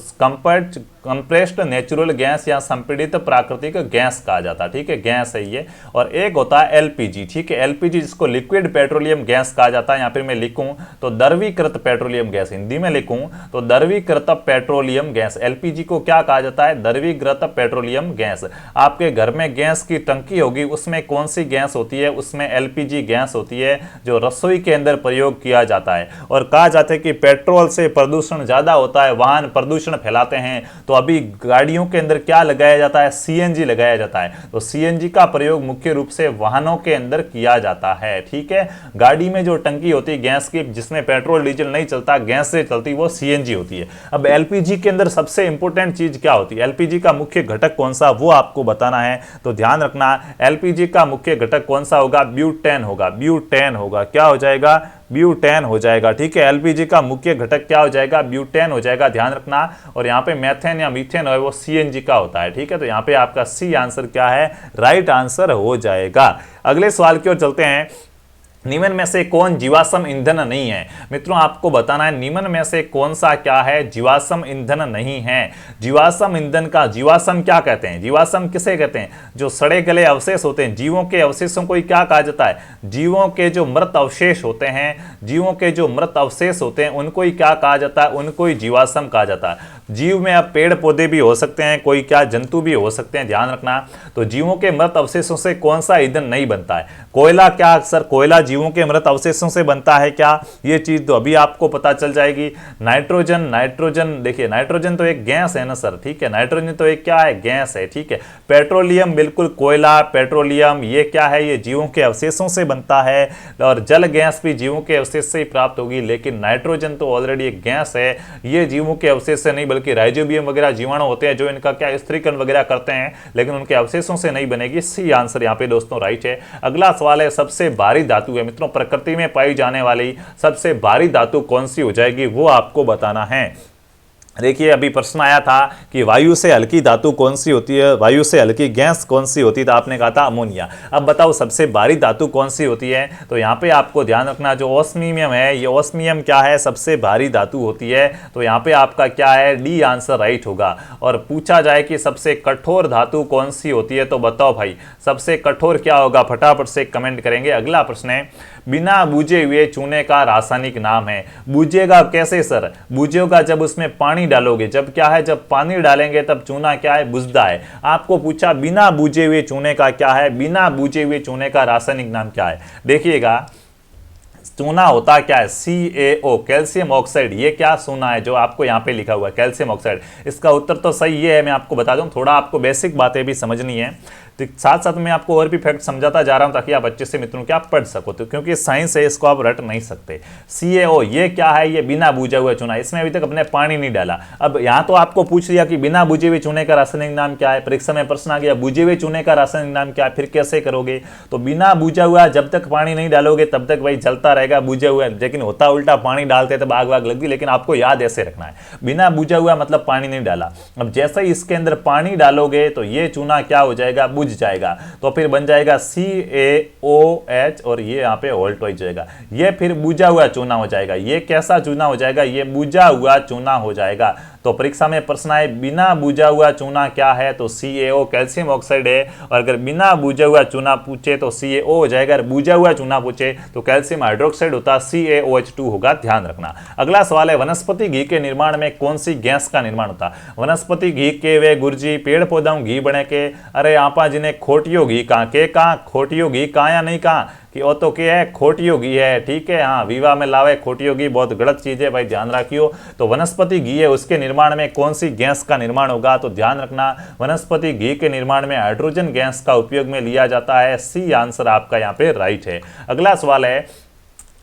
कंप्रेस्ड नेचुरल गैस या संपीड़ित प्राकृतिक गैस कहा जाता। ठीक है, गैस है ये। और एक होता है एलपीजी। ठीक है, एलपीजी जिसको लिक्विड पेट्रोलियम गैस कहा जाता है। यहां पर मैं लिखूं तो द्रवीकृत पेट्रोलियम गैस, हिंदी में लिखूं तो द्रवीकृत पेट्रोलियम गैस। एलपीजी को क्या कहा जाता है? द्रवीकृत पेट्रोलियम गैस। आपके घर में गैस की टंकी होगी, उसमें कौन सी गैस होती है? उसमें एलपीजी गैस होती है, जो रसोई के अंदर प्रयोग किया जाता है। और कहा जाता है कि पेट्रोल से प्रदूषण ज्यादा होता है, वाहन प्रदूषण फैलाते हैं, तो अभी गाड़ियों के अंदर क्या लगाया जाता है? सीएनजी लगाया जाता है। तो सीएनजी का प्रयोग मुख्य रूप से वाहनों के अंदर किया जाता है। ठीक है, गाड़ी में जो टंकी होती है गैस की, जिसमें पेट्रोल डीजल नहीं चलता, गैस से चलती, वो सीएनजी होती है। अब एलपीजी के अंदर सबसे इंपॉर्टेंट चीज क्या होती है? एलपीजी का मुख्य घटक कौन सा, वो आपको बताना है। तो ध्यान रखना, एलपीजी का मुख्य घटक कौन सा होगा? ब्यूटेन होगा। ब्यूटेन होगा। क्या हो जाएगा? ब्यूटेन हो जाएगा। ठीक है, एलपीजी का मुख्य घटक क्या हो जाएगा? ब्यूटेन हो जाएगा, ध्यान रखना। और यहाँ पे मेथेन या मीथेन है वो सीएनजी का होता है। ठीक है, तो यहाँ पे आपका सी आंसर क्या है? राइट आंसर हो जाएगा। अगले सवाल की ओर चलते हैं। निम्न में से कौन जीवाश्म ईंधन नहीं है? मित्रों आपको बताना है निम्न में से कौन सा क्या है? जीवाश्म ईंधन नहीं है। जीवाश्म ईंधन का, जीवाश्म क्या कहते हैं? जीवाश्म किसे कहते हैं? जो सड़े गले अवशेष होते हैं, जीवों के अवशेषों को ही क्या कहा जाता है? जीवों के जो मृत अवशेष होते हैं, जीवों के जो मृत अवशेष होते हैं, उनको ही क्या कहा जाता है? उनको ही जीवाश्म कहा जाता है। जीव में अब पेड़ पौधे भी हो सकते हैं, कोई क्या जंतु भी हो सकते हैं, ध्यान रखना। तो जीवों के मृत अवशेषों से कौन सा ईंधन नहीं बनता है? कोयला। क्या अक्सर कोयला जीवों के मृत अवशेषों से बनता है क्या? ये चीज तो अभी आपको पता चल जाएगी। नाइट्रोजन, नाइट्रोजन देखिए, नाइट्रोजन तो एक गैस है ना सर। ठीक है, नाइट्रोजन तो एक क्या है? गैस है। ठीक है, पेट्रोलियम, बिल्कुल कोयला, पेट्रोलियम, ये क्या है? ये जीवों के अवशेषों से बनता है। और जल गैस भी जीवों के अवशेष से ही प्राप्त होगी, लेकिन नाइट्रोजन तो ऑलरेडी एक गैस है, ये जीवों के अवशेष से नहीं, बल्कि राइजोबियम वगैरह जीवाणु होते हैं जो इनका क्या स्त्रीकरण वगैरह करते हैं, लेकिन उनके अवशेषों से नहीं बनेगी। सी आंसर यहाँ पे दोस्तों राइट है। अगला सवाल है, सबसे भारी धातु है मित्रों, प्रकृति में पाई जाने वाली सबसे भारी धातु कौन सी हो जाएगी, वो आपको बताना है। देखिए अभी प्रश्न आया था कि वायु से हल्की धातु कौन सी होती है, वायु से हल्की गैस कौन सी होती है, तो आपने कहा था अमोनिया। अब बताओ सबसे भारी धातु कौन सी होती है? तो यहाँ पे आपको ध्यान रखना, जो ओस्मियम है, ये ओस्मियम क्या है? सबसे भारी धातु होती है। तो यहाँ पे आपका क्या है? डी आंसर राइट होगा। और पूछा जाए कि सबसे कठोर धातु कौन सी होती है, तो बताओ भाई सबसे कठोर क्या होगा? फटाफट से कमेंट करेंगे। अगला प्रश्न है, बिना बूझे हुए चूने का रासायनिक नाम है। बूझेगा कैसे सर? बूझेगा जब उसमें पानी डालोगे। जब क्या है? जब पानी डालेंगे तब चूना क्या है? बुझता है। आपको पूछा बिना बूझे हुए चूने का क्या है? बिना बूझे हुए चूने का रासायनिक नाम क्या है? देखिएगा चूना होता क्या है? CaO, calcium oxide. ये क्या सोना है जो आपको यहाँ पे लिखा हुआ है? Calcium oxide. इसका उत्तर तो सही है, मैं आपको बता दूं, थोड़ा आपको बेसिक बातें भी समझनी है, तो साथ साथ मैं आपको और भी फैक्ट समझाता जा रहा हूं ताकि आप अच्छे से मित्रों क्या पढ़ सको। तो क्योंकि साइंस है, इसको आप रट नहीं सकते। CaO ये क्या है? ये बिना बूझा हुआ चूना, इसमें अभी तक अपने पानी नहीं डाला। अब यहाँ तो आपको पूछ लिया कि बिना बूझे हुए चूने का रासायनिक नाम क्या है, परीक्षा में प्रश्न आ गया बूझे हुए चूने का रासायनिक नाम क्या है, फिर कैसे करोगे? तो बिना बूझा हुआ, जब तक पानी नहीं डालोगे तब तक भाई जलता रहेगा बूझा हुआ, लेकिन होता उल्टा, पानी डालते तब आग वाग लगती, लेकिन आपको याद ऐसे रखना है, बिना बूझा हुआ मतलब पानी नहीं डाला। अब जैसे ही इसके अंदर पानी डालोगे तो ये चूना क्या हो जाएगा? बुझ जाएगा। तो फिर बन जाएगा CaOH और ये यहाँ पे वोल्ट हो जाएगा, ये फिर बुझा हुआ चूना हो जाएगा। ये कैसा चूना हो जाएगा? ये बुझा हुआ चूना हो जाएगा। तो परीक्षा में प्रश्न आए बिना बुझा हुआ चूना क्या है, तो CaO कैल्शियम ऑक्साइड है। और अगर बिना बुझा हुआ चूना पूछे तो CaO हो जाएगा, अगर बुझा हुआ चूना पूछे तो कैल्शियम हाइड्रोक्साइड होता, CaOH2 होगा, ध्यान रखना। अगला सवाल है, वनस्पति घी के निर्माण में कौन सी गैस का निर्माण होता? वनस्पति घी के वे गुर्जी पेड़ पौधों घी बने के, अरे आपा जिन्हें खोटियो घी कहाँ के, कहाँ खोटियो घी कहाँ या नहीं कहाँ कि वो तो क्या है? खोटियो घी है। ठीक है, हाँ विवाह में लावे खोटियो घी, बहुत गलत चीज है भाई, ध्यान रखियो। तो वनस्पति घी है, उसके निर्माण में कौन सी गैस का निर्माण होगा? तो ध्यान रखना, वनस्पति घी के निर्माण में हाइड्रोजन गैस का उपयोग में लिया जाता है। सी आंसर आपका यहाँ पे राइट है। अगला सवाल है,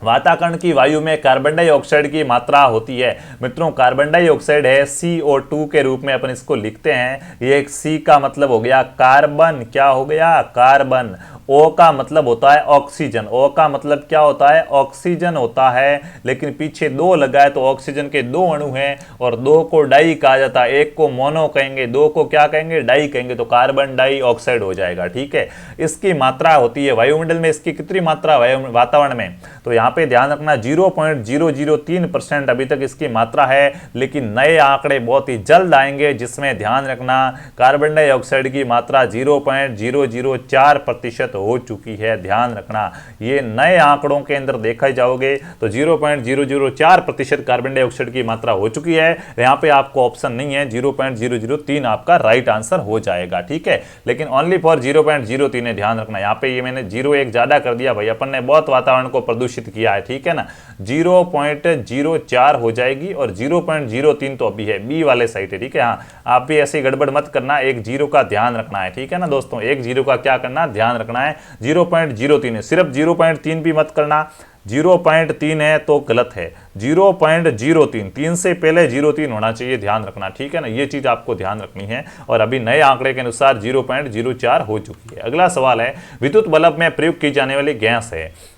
वातावरण की वायु में कार्बन डाइऑक्साइड की मात्रा होती है। मित्रों कार्बन डाइऑक्साइड है CO2 के रूप में अपन इसको लिखते हैं। ये एक C का मतलब हो गया कार्बन, क्या हो गया? कार्बन। ओ का मतलब होता है ऑक्सीजन, ओ का मतलब क्या होता है, ऑक्सीजन होता है, लेकिन पीछे 2 लगा है तो ऑक्सीजन के 2 अणु हैं और 2 को डाई कहा जाता है, एक को मोनो कहेंगे, 2 को क्या कहेंगे, डाई कहेंगे, तो कार्बन डाइऑक्साइड हो जाएगा। ठीक है, इसकी मात्रा होती है वायुमंडल में, इसकी कितनी मात्रा वातावरण में, तो यहाँ पे ध्यान रखना 0.003% अभी तक इसकी मात्रा है, लेकिन नए आंकड़े बहुत ही जल्द आएंगे जिसमें ध्यान रखना कार्बन डाइऑक्साइड की मात्रा 0.004% हो चुकी है। ध्यान रखना ये नए आंकड़ों के अंदर देखा जाओगे तो 0.004% कार्बन डाइऑक्साइड की मात्रा हो चुकी है। यहाँ पे आपको ऑप्शन नहीं है, 0.003 आपका राइट आंसर हो जाएगा। ठीक है, लेकिन ओनली फॉर 0.03 है, ध्यान रखना। यहाँ पे ये मैंने 0 ज्यादा कर दिया भाई, अपन ने बहुत वातावरण को प्रदूषित किया है। ठीक है ना, 0.04 हो जाएगी और 0.03 तो अभी है, बी वाले साइड है। ठीक है, हाँ आप भी ऐसी गड़बड़ मत करना, एक 0 का ध्यान रखना है। ठीक है ना दोस्तों, एक 0 का क्या करना, ध्यान रखना है। 0.03 है, सिर्फ 0.3 भी मत करना, 0.3 है तो गलत है, 0.03, 3 से पहले 0.3 होना चाहिए, ध्यान रखना। ठीक है ना, ये चीज आपको ध्यान रखनी है। और अभी नए आंकड़े के अनुसार 0.04 हो चुकी है। अगला सवाल है, विद्युत बल्ब में प्रयोग की जाने वाली गैस है।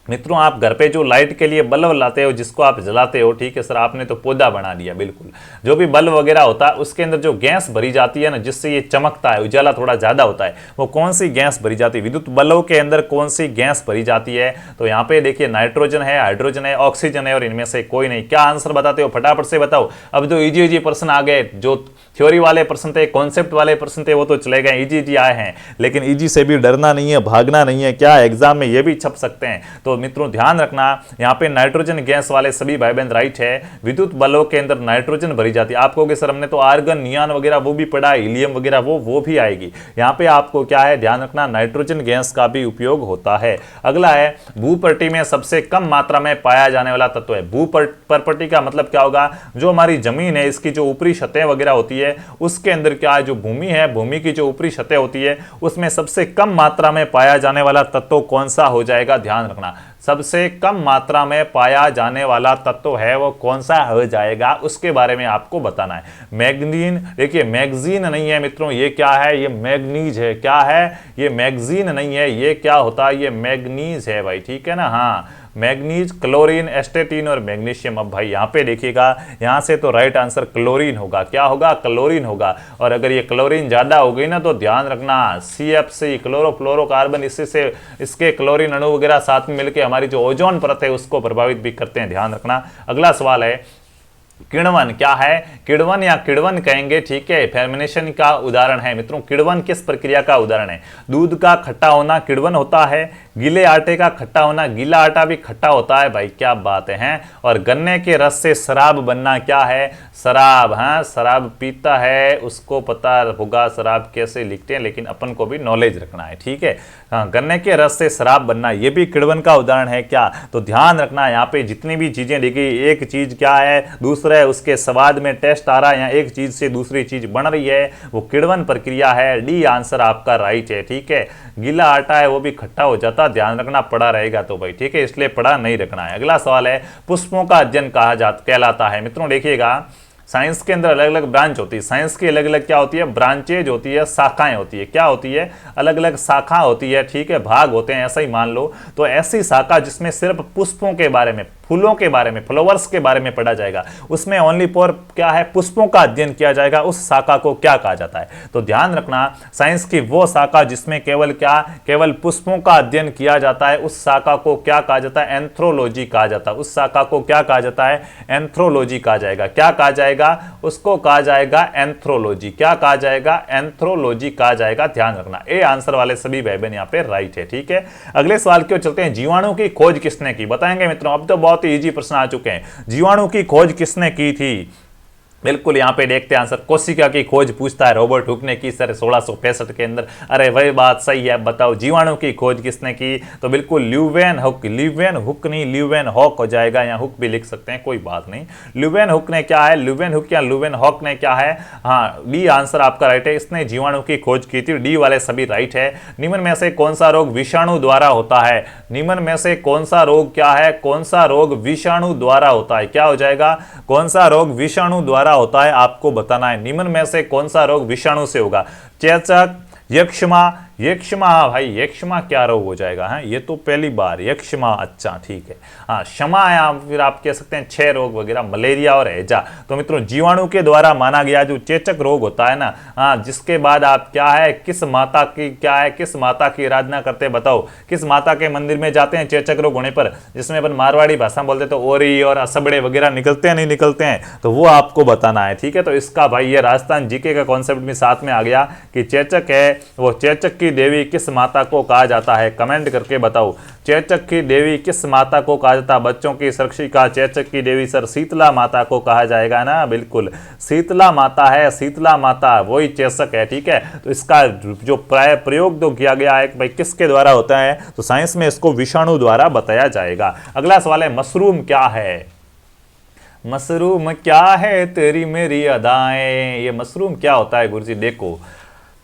मित्रों, आप घर पे जो लाइट के लिए बल्ब लाते हो, जिसको आप जलाते हो, ठीक है सर, आपने तो पौधा बना दिया। बिल्कुल, जो भी बल्ब वगैरह होता है उसके अंदर जो गैस भरी जाती है ना, जिससे ये चमकता है, उजाला थोड़ा ज्यादा होता है, वो कौन सी गैस भरी जाती है, विद्युत बल्ब के अंदर कौन सी गैस भरी जाती है? तो यहाँ पे देखिए, नाइट्रोजन है, हाइड्रोजन है, ऑक्सीजन है, और इनमें से कोई नहीं। क्या आंसर बताते हो, फटाफट से बताओ। अब जो इजी प्रश्न आ गए, जो थ्योरी वाले प्रश्न थे, कॉन्सेप्ट वाले प्रश्न थे, वो तो चले गए, इजी आए हैं। लेकिन इजी से भी डरना नहीं है, भागना नहीं है, क्या एग्जाम में ये भी छप सकते हैं। तो मित्रों ध्यान रखना, यहाँ पे नाइट्रोजन गैस वाले सभी भाई बहन राइट है। विद्युत बल्बों के अंदर नाइट्रोजन भरी जाती है। आपको सर हमने तो आर्गन, नियॉन वगैरह वो भी पढ़ा, हीलियम वगैरह वो भी आएगी। यहाँ पे आपको क्या है, ध्यान रखना, नाइट्रोजन गैस का भी उपयोग होता है। अगला है, भूपर्टी में सबसे कम मात्रा में पाया जाने वाला तत्व है। भूपर्टी का मतलब क्या होगा, जो हमारी जमीन है, इसकी जो ऊपरी सतह वगैरह होती है, उसके अंदर क्या है, जो भूमि है, भूमि की जो ऊपरी सतह होती है, उसमें सबसे कम मात्रा में पाया जाने वाला तत्व कौन सा हो जाएगा? ध्यान रखना, सबसे कम मात्रा में पाया जाने वाला तत्व है वो कौन सा हो जाएगा, उसके बारे में आपको बताना है। मैग्नीन, देखिए मैगजीन नहीं है मित्रों, ये क्या है, ये मैग्नीज है। क्या है ये, मैगजीन नहीं है, ये क्या होता है, ये मैग्नीज है भाई। ठीक है ना, हाँ, मैग्नीज, क्लोरीन, एस्टेटिन और मैग्नीशियम। अब भाई यहाँ पे देखिएगा, यहाँ से तो राइट आंसर क्लोरीन होगा। क्या होगा, क्लोरीन होगा। और अगर ये क्लोरीन ज्यादा हो गई ना, तो ध्यान रखना, CFC, क्लोरोफ्लोरोकार्बन, इससे इसके क्लोरीन अणु वगैरह साथ में मिलकर हमारी जो ओजोन परत है उसको प्रभावित भी करते हैं, ध्यान रखना। अगला सवाल है, किण्वन क्या है, किण्वन या किण्वन कहेंगे, ठीक है, फर्मेंटेशन का उदाहरण है। मित्रों, किण्वन किस प्रक्रिया का उदाहरण है? दूध का खट्टा होना किण्वन होता है, गीले आटे का खट्टा होना, गीला आटा भी खट्टा होता है भाई, क्या बात है। और गन्ने के रस से शराब बनना क्या है, शराब। हाँ, शराब पीता है उसको पता होगा शराब कैसे लिखते हैं, लेकिन अपन को भी नॉलेज रखना है। ठीक है, हाँ, गन्ने के रस से शराब बनना, ये भी किण्वन का उदाहरण है। क्या, तो ध्यान रखना, यहाँ पे जितनी भी चीजें लिखी, एक चीज क्या है, दूसरा है उसके स्वाद में टेस्ट आ रहा है, यहाँ एक चीज से दूसरी चीज बन रही है, वो किण्वन प्रक्रिया है। डी आंसर आपका राइट है। ठीक है, गीला आटा है वो भी खट्टा हो जाता, ध्यान रखना, पड़ा रहेगा तो भाई, ठीक है, इसलिए पड़ा नहीं रखना है। अगला सवाल है, पुष्पों का अध्ययन कहलाता है। मित्रों देखिएगा, साइंस के अंदर अलग अलग ब्रांच होती है, साइंस की अलग अलग क्या होती है, ब्रांचेज होती है, शाखाएं होती है। क्या होती है, अलग अलग शाखा होती है, ठीक है, भाग होते हैं, ऐसा ही मान लो। तो ऐसी शाखा जिसमें सिर्फ पुष्पों के बारे में, फूलों के बारे में, फ्लावर्स के बारे में पढ़ा जाएगा, उसमें ओनली फॉर क्या है, पुष्पों का अध्ययन किया जाएगा, उस शाखा को क्या कहा जाता है? तो ध्यान रखना, साइंस की वो शाखा जिसमें केवल क्या, केवल पुष्पों का अध्ययन किया जाता है, उस शाखा को क्या कहा जाता है? एंथ्रोलॉजी कहा जाता है। उस शाखा को क्या कहा जाता है? एंथ्रोलॉजी कहा जाएगा। क्या कहा जाएगा? उसको कहा जाएगा एंथ्रोलॉजी। क्या कहा जाएगा? एंथ्रोलॉजी कहा जाएगा। ध्यान रखना, ए आंसर वाले सभी भाई बहन यहाँ पे राइट है। ठीक है, अगले सवाल की ओर चलते हैं। जीवाणु की खोज किसने की? बताएंगे मित्रों, अब तो बहुत इजी प्रश्न आ चुके हैं। जीवाणु की खोज किसने की थी? बिल्कुल, यहाँ पे देखते हैं आंसर, कोशिका की खोज पूछता है, रॉबर्ट हुक ने की सर 1665 के अंदर। अरे वही बात सही है, बताओ जीवाणु की खोज किसने की? तो बिल्कुल ल्यूवेन हुक, ल्यूवेन हुक नहीं, ल्यूवेन हॉक हो जाएगा, यहाँ हुक भी लिख सकते हैं, कोई बात नहीं। ल्यूवेन हुक ने क्या है, ल्यूवेन हुक या ल्यूवेन हॉक ने क्या है? हाँ, डी आंसर आपका राइट है, इसने जीवाणु की खोज की थी। डी वाले सभी राइट है। निम्न में से कौन सा रोग विषाणु द्वारा होता है? निम्न में से कौन सा रोग क्या है, कौन सा रोग विषाणु द्वारा होता है? क्या हो जाएगा, कौन सा रोग विषाणु द्वारा होता है, आपको बताना है। निम्न में से कौन सा रोग विषाणु से होगा? चेचक, यक्षमा, यक्षमा, भाई यक्षमा क्या रोग हो जाएगा, है ये तो पहली बार, यक्षमा, अच्छा ठीक है। हाँ क्षमा, या फिर आप कह सकते हैं क्षय रोग वगैरह, मलेरिया और हैजा। तो मित्रों जीवाणु के द्वारा माना गया जो चेचक रोग होता है ना, हाँ जिसके बाद आप क्या है, किस माता की क्या है, किस माता की आराधना करते हैं बताओ, किस माता के मंदिर में जाते हैं चेचक रोग होने पर, जिसमें अपन मारवाड़ी भाषा में बोलते तो ओरी और असबड़े वगैरह निकलते हैं नहीं निकलते हैं, तो वो आपको बताना है, ठीक है। तो इसका भाई ये राजस्थान जीके का कॉन्सेप्ट भी साथ में आ गया कि चेचक है वो चेचक की देवी किस माता को कहा जाता है, कमेंट करके बताओ। चेचक की देवी किस माता को कहा जाता है, बच्चों की सुरक्षिका चेचक की देवी सर शीतला माता को कहा जाएगा ना, बिल्कुल शीतला माता है, शीतला माता वही चेचक है, ठीक है। तो इसका जो प्रयोग जो किया गया है भाई किसके द्वारा होता है, तो साइंस में इसको विषाणु द्वारा बताया जाएगा। अगला सवाल है मशरूम क्या है, मशरूम क्या है तेरी मेरी अदाएं, ये मशरूम क्या होता है गुरुजी, देखो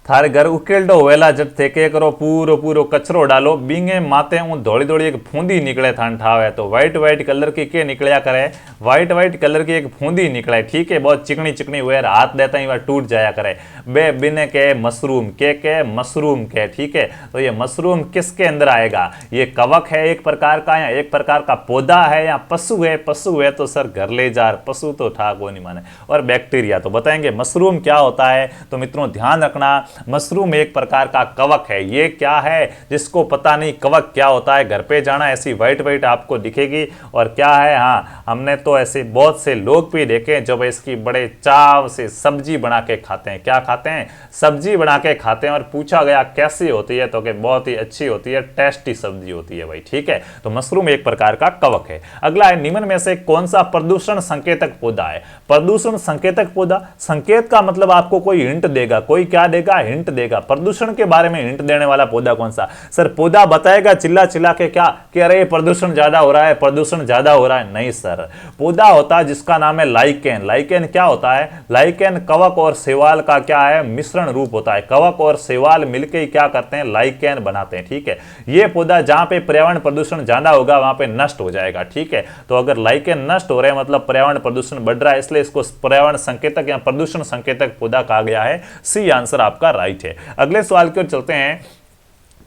थारे घर उकेलडो वेला जब थे के करो पूरो पूरो कचरो डालो, बींगे माते ऊ धोड़ी धोड़ी एक फूंदी निकले थान ठावे, तो व्हाइट व्हाइट कलर की के निकलिया करे, व्हाइट व्हाइट कलर की एक फूंदी निकले, ठीक है, बहुत चिकनी चिकनी हुए, हाथ देता ही वह टूट जाया करे, बे बिने के मशरूम के मशरूम के, ठीक है। तो ये मशरूम किसके अंदर आएगा, ये कवक है एक प्रकार का, या एक प्रकार का पौधा है, या पशु है, पशु है तो सर घर ले जा, पशु तो ठाक वो नहीं माने, और बैक्टीरिया, तो बताएंगे मशरूम क्या होता है। तो मित्रों ध्यान रखना मशरूम एक प्रकार का कवक है, ये क्या है जिसको पता नहीं कवक क्या होता है, घर पे जाना ऐसी व्हाइट व्हाइट आपको दिखेगी, और क्या है, हाँ हमने तो ऐसे बहुत से लोग भी देखे जब इसकी बड़े चाव से सब्जी बना के खाते हैं, क्या खाते हैं, सब्जी बना के खाते हैं, और पूछा गया कैसी होती है तो कि बहुत ही अच्छी होती है, टेस्टी सब्जी होती है भाई, ठीक है। तो मशरूम एक प्रकार का कवक है। अगला है निम्न में से कौन सा प्रदूषण संकेतक पौधा है, प्रदूषण संकेतक पौधा, संकेत का मतलब आपको कोई हिंट देगा, कोई क्या देगा, हिंट देगा, प्रदूषण के बारे में हिंट देने वाला पौधा कौन सा, सर पौधा बताएगा चिल्ला चिल्ला के क्या कि अरे प्रदूषण ज्यादा हो रहा है, प्रदूषण ज्यादा हो रहा है, नहीं सर, पौधा होता है जिसका नाम है लाइकेन। लाइकेन क्या होता है, लाइकेन कवक और शैवाल का क्या है, मिश्रण रूप होता है, कवक और शैवाल मिलकर ही क्या करते हैं, लाइकेन बनाते हैं, ठीक है। ये पौधा जहां पे पर्यावरण प्रदूषण ज्यादा होगा वहां पे नष्ट हो जाएगा, ठीक है। तो अगर लाइकेन नष्ट हो रहे हैं मतलब पर्यावरण प्रदूषण बढ़ रहा है, इसलिए इसको पर्यावरण संकेतक या प्रदूषण संकेतक पौधा कहा गया है, सी आंसर आपका राइट है। अगले सवाल की ओर चलते हैं।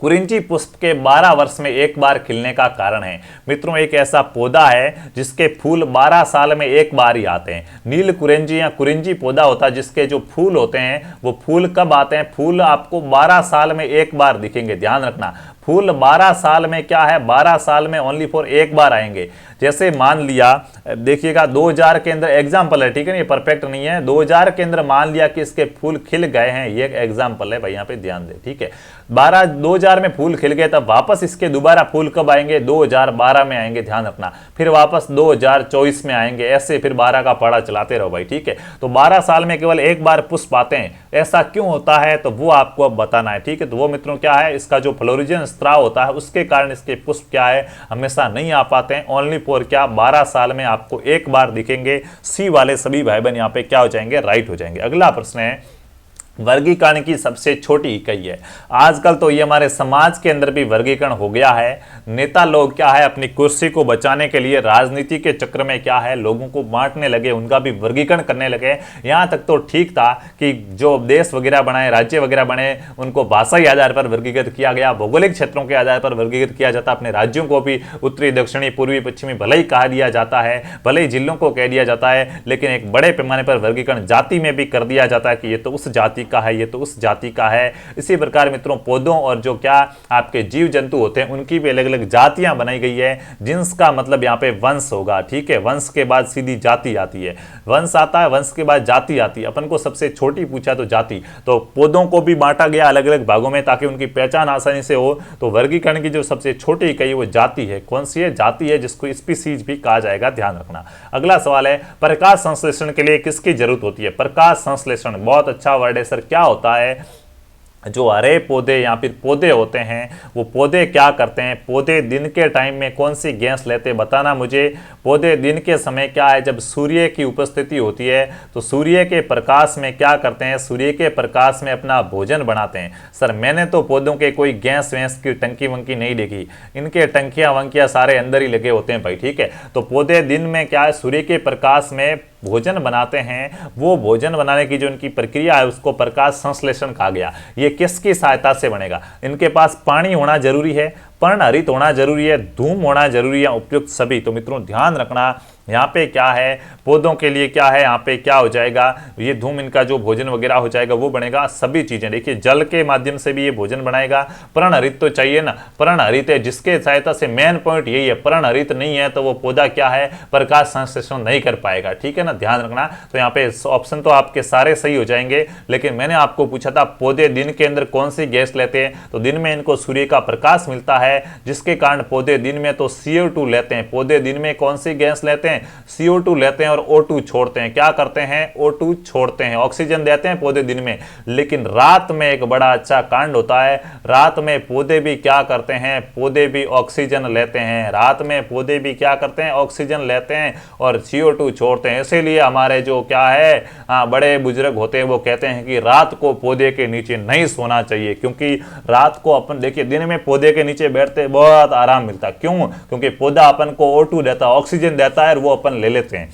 कुरिंची पुष्प के 12 वर्ष में एक बार खिलने का कारण है, मित्रों एक ऐसा पौधा है जिसके फूल 12 साल में एक बार ही आते हैं। नील कुरिंजी या कुरिंजी पौधा होता है जिसके जो फूल होते हैं वो फूल कब आते हैं, फूल आपको 12 साल में एक बार दिखेंगे, ध्यान रखना फूल 12 साल में क्या है, 12 साल में ओनली फॉर एक बार आएंगे। जैसे मान लिया देखिएगा 2000 के अंदर एग्जाम्पल है, ठीक है, ये परफेक्ट नहीं है, 2000 के अंदर मान लिया कि इसके फूल खिल गए हैं, ये एग्जाम्पल है भाई, यहाँ पे ध्यान दे, ठीक है। 2000 में फूल खिल गए, तब वापस इसके दोबारा फूल कब आएंगे, 2012 में आएंगे, ध्यान रखना, फिर वापस 2024 में आएंगे, ऐसे फिर 12 का पढ़ा चलाते रहो भाई, ठीक है। तो 12 साल में केवल एक बार पुष्प आते हैं, ऐसा क्यों होता है तो वो आपको अब बताना है, ठीक है। तो वो मित्रों क्या है, इसका जो फ्लोरिजन स्त्राव होता है उसके कारण इसके पुष्प क्या है, हमेशा नहीं आ पाते हैं, ओनली फॉर क्या 12 साल में आपको एक बार दिखेंगे। सी वाले सभी भाई बहन यहाँ पे क्या हो जाएंगे, राइट हो जाएंगे। अगला प्रश्न है वर्गीकरण की सबसे छोटी इकाई है। आजकल तो ये हमारे समाज के अंदर भी वर्गीकरण हो गया है, नेता लोग क्या है अपनी कुर्सी को बचाने के लिए राजनीति के चक्र में क्या है लोगों को बांटने लगे, उनका भी वर्गीकरण करने लगे। यहाँ तक तो ठीक था कि जो देश वगैरह बनाए, राज्य वगैरह बने, उनको भाषाई आधार पर वर्गीकृत किया गया, भौगोलिक क्षेत्रों के आधार पर वर्गीकृत किया जाता, अपने राज्यों को भी उत्तरी दक्षिणी पूर्वी पश्चिमी भले ही कहा दिया जाता है, भले ही जिलों को कह दिया जाता है, लेकिन एक बड़े पैमाने पर वर्गीकरण जाति में भी कर दिया जाता है कि ये तो उस जाति का है, ये तो उस जाति का है। इसी प्रकार मित्रों पौधों और जो क्या आपके जीव जंतु होते हैं उनकी भी अलग अलग जातियां बनाई गई है। जिन्स का मतलब यहाँ पे वंश होगा, ठीक है, वंश के बाद सीधी जाति आती है, वंश आता है, वंश के बाद जाति आती है। अपन को सबसे छोटी पूछा तो जाति, तो पौधों को भी बांटा गया अलग अलग भागों में ताकि उनकी पहचान आसानी से हो। तो वर्गीकरण की जो सबसे छोटी इकाई वो जाति है, कौन सी है, जाति है, जिसको स्पीसीज भी कहा जाएगा, ध्यान रखना। अगला सवाल है प्रकाश संश्लेषण के लिए किसकी जरूरत होती है। प्रकाश संश्लेषण बहुत अच्छा वर्ड है सर, क्या होता है, जो हरे पौधे या फिर पौधे होते हैं वो पौधे क्या करते हैं, पौधे दिन के टाइम में कौन सी गैस लेते हैं, बताना मुझे। पौधे दिन के समय क्या है, जब सूर्य की उपस्थिति होती है तो सूर्य के प्रकाश में क्या करते हैं, सूर्य के प्रकाश में अपना भोजन बनाते हैं। सर मैंने तो पौधों के कोई गैस वैस की टंकी वंकी नहीं देखी, इनके टंकियां वंकियां सारे अंदर ही लगे होते हैं भाई, ठीक है। तो पौधे दिन में क्या है, सूर्य के प्रकाश में भोजन बनाते हैं, वो भोजन बनाने की जो इनकी प्रक्रिया है उसको प्रकाश संश्लेषण कहा गया। ये किसकी सहायता से बनेगा? इनके पास पानी होना जरूरी है, पर्णहरित होना जरूरी है, धूम होना जरूरी है, उपयुक्त सभी। तो मित्रों ध्यान रखना, यहाँ पे क्या है, पौधों के लिए क्या है, यहाँ पे क्या हो जाएगा, ये धूम इनका जो भोजन वगैरह हो जाएगा वो बनेगा, सभी चीजें। देखिए जल के माध्यम से भी ये भोजन बनाएगा, पर्णहरित तो चाहिए ना, पर्णहरित है जिसके सहायता से, मेन पॉइंट यही है, पर्णहरित नहीं है तो वो पौधा क्या है, प्रकाश संश्लेषण नहीं कर पाएगा, ठीक है ना, ध्यान रखना। तो यहाँ पे ऑप्शन तो आपके सारे सही हो जाएंगे, लेकिन मैंने आपको पूछा था पौधे दिन के अंदर कौन सी गैस लेते हैं, तो दिन में इनको सूर्य का प्रकाश मिलता है, जिसके कारण पौधे दिन में तो CO2 लेते हैं। पौधे दिन में कौन सी गैस लेते हैं, CO2 लेते हैं और O2 छोड़ते हैं। क्या करते हैं, O2 छोड़ते हैं। ऑक्सीजन देते हैं पौधे दिन में, लेकिन रात में एक बड़ा अच्छा कांड होता है, रात में पौधे भी क्या करते हैं, पौधे भी ऑक्सीजन लेते हैं। रात में पौधे भी क्या करते हैं, ऑक्सीजन लेते हैं और CO2 छोड़ते हैं। इसीलिए हमारे जो क्या है, बड़े बुजुर्ग होते हैं वो कहते हैं कि रात को पौधे के नीचे नहीं सोना चाहिए, क्योंकि रात को अपन देखिए दिन में पौधे के नीचे बैठते बहुत आराम मिलता है। क्यों? क्योंकि पौधा अपन को O2 देता है, ऑक्सीजन देता है और वो अपन ले लेते हैं।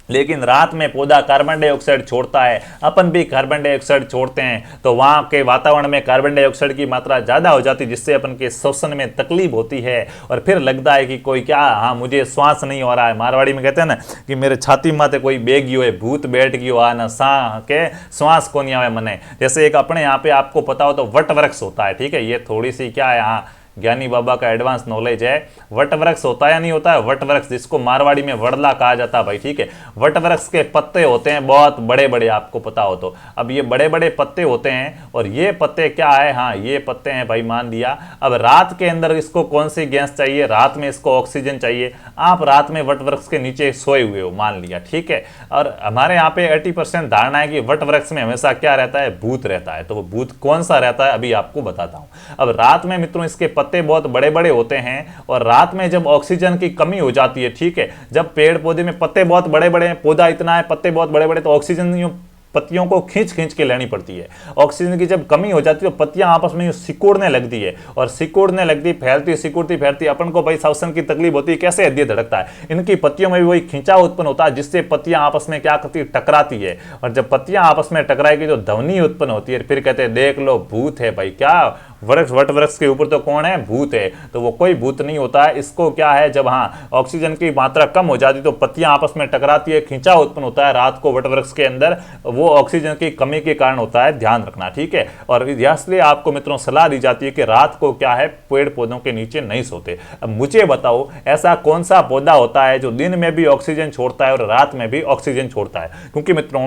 लेकिन रात में पौधा कार्बन डाइऑक्साइड छोड़ता है, अपन भी कार्बन डाइऑक्साइड छोड़ते हैं, तो वहाँ के वातावरण में कार्बन डाइऑक्साइड की मात्रा ज़्यादा हो जाती है, जिससे अपन के श्वसन में तकलीफ होती है और फिर लगता है कि कोई क्या, हाँ मुझे श्वास नहीं हो रहा है। मारवाड़ी में कहते हैं ना कि मेरे छाती माथे कोई बेग गयो है, भूत बैठ गयो आ ना सा के श्वास को नहीं आवे मने। जैसे एक अपने यहाँ पे आपको पता हो तो वट वृक्ष होता है, ठीक है, ये थोड़ी सी क्या है, यहाँ ज्ञानी बाबा का एडवांस नॉलेज है। वट वृक्ष होता है या नहीं होता है, वट वृक्ष जिसको मारवाड़ी में वड़ला कहा जाता है भाई, ठीक है। वट वृक्ष के पत्ते होते हैं बहुत बड़े बड़े, आपको पता हो तो। अब ये बड़े बड़े पत्ते होते हैं और ये पत्ते क्या है, हाँ ये पत्ते हैं भाई, मान लिया। अब रात के अंदर इसको कौन सी गैस चाहिए, रात में इसको ऑक्सीजन चाहिए। आप रात में वट वृक्ष के नीचे सोए हुए हो मान लिया, ठीक है, और हमारे यहाँ पे 80% धारणा है कि वट वृक्ष में हमेशा क्या रहता है, भूत रहता है। तो वो भूत कौन सा रहता है अभी आपको बताता हूं। अब रात में मित्रों इसके पत्ते बहुत बड़े बड़े होते हैं और रात में जब ऑक्सीजन की कमी हो जाती है, ठीक है, जब पेड़ पौधे में पत्ते बहुत बड़े बड़े हैं, पौधा इतना है, पत्ते बहुत बड़े बड़े, तो ऑक्सीजन पत्तियों को खींच खींच के लेनी पड़ती है। ऑक्सीजन की जब कमी हो जाती है तो पत्तियां आपस में सिकुड़ने लगती है और सिकुड़ने लगती, फैलती सिकुड़ती फैलती, अपन को भाई श्वसन की तकलीफ होती है, कैसे हृदय धड़कता है। इनकी पत्तियों में भी वही खिंचाव उत्पन्न होता है, जिससे पत्तियां आपस में क्या करती है, टकराती है, और जब पत्तियां आपस में टकराएगी तो ध्वनि उत्पन्न होती है। फिर कहते हैं देख लो भूत है भाई, क्या वृक्ष, वट वृक्ष के ऊपर तो कौन है, भूत है। तो वो कोई भूत नहीं होता है, इसको क्या है, जब हाँ ऑक्सीजन की मात्रा कम हो जाती तो पत्तियां आपस में टकराती है, खिंचाव उत्पन्न होता है रात को वट वृक्ष के अंदर, वो ऑक्सीजन की कमी के कारण होता है, ध्यान रखना, ठीक है। और इसलिए आपको मित्रों सलाह दी जाती है कि रात को क्या है, पेड़ पौधों के नीचे नहीं सोते। अब मुझे बताओ ऐसा कौन सा पौधा होता है जो दिन में भी ऑक्सीजन छोड़ता है और रात में भी ऑक्सीजन छोड़ता है। क्योंकि मित्रों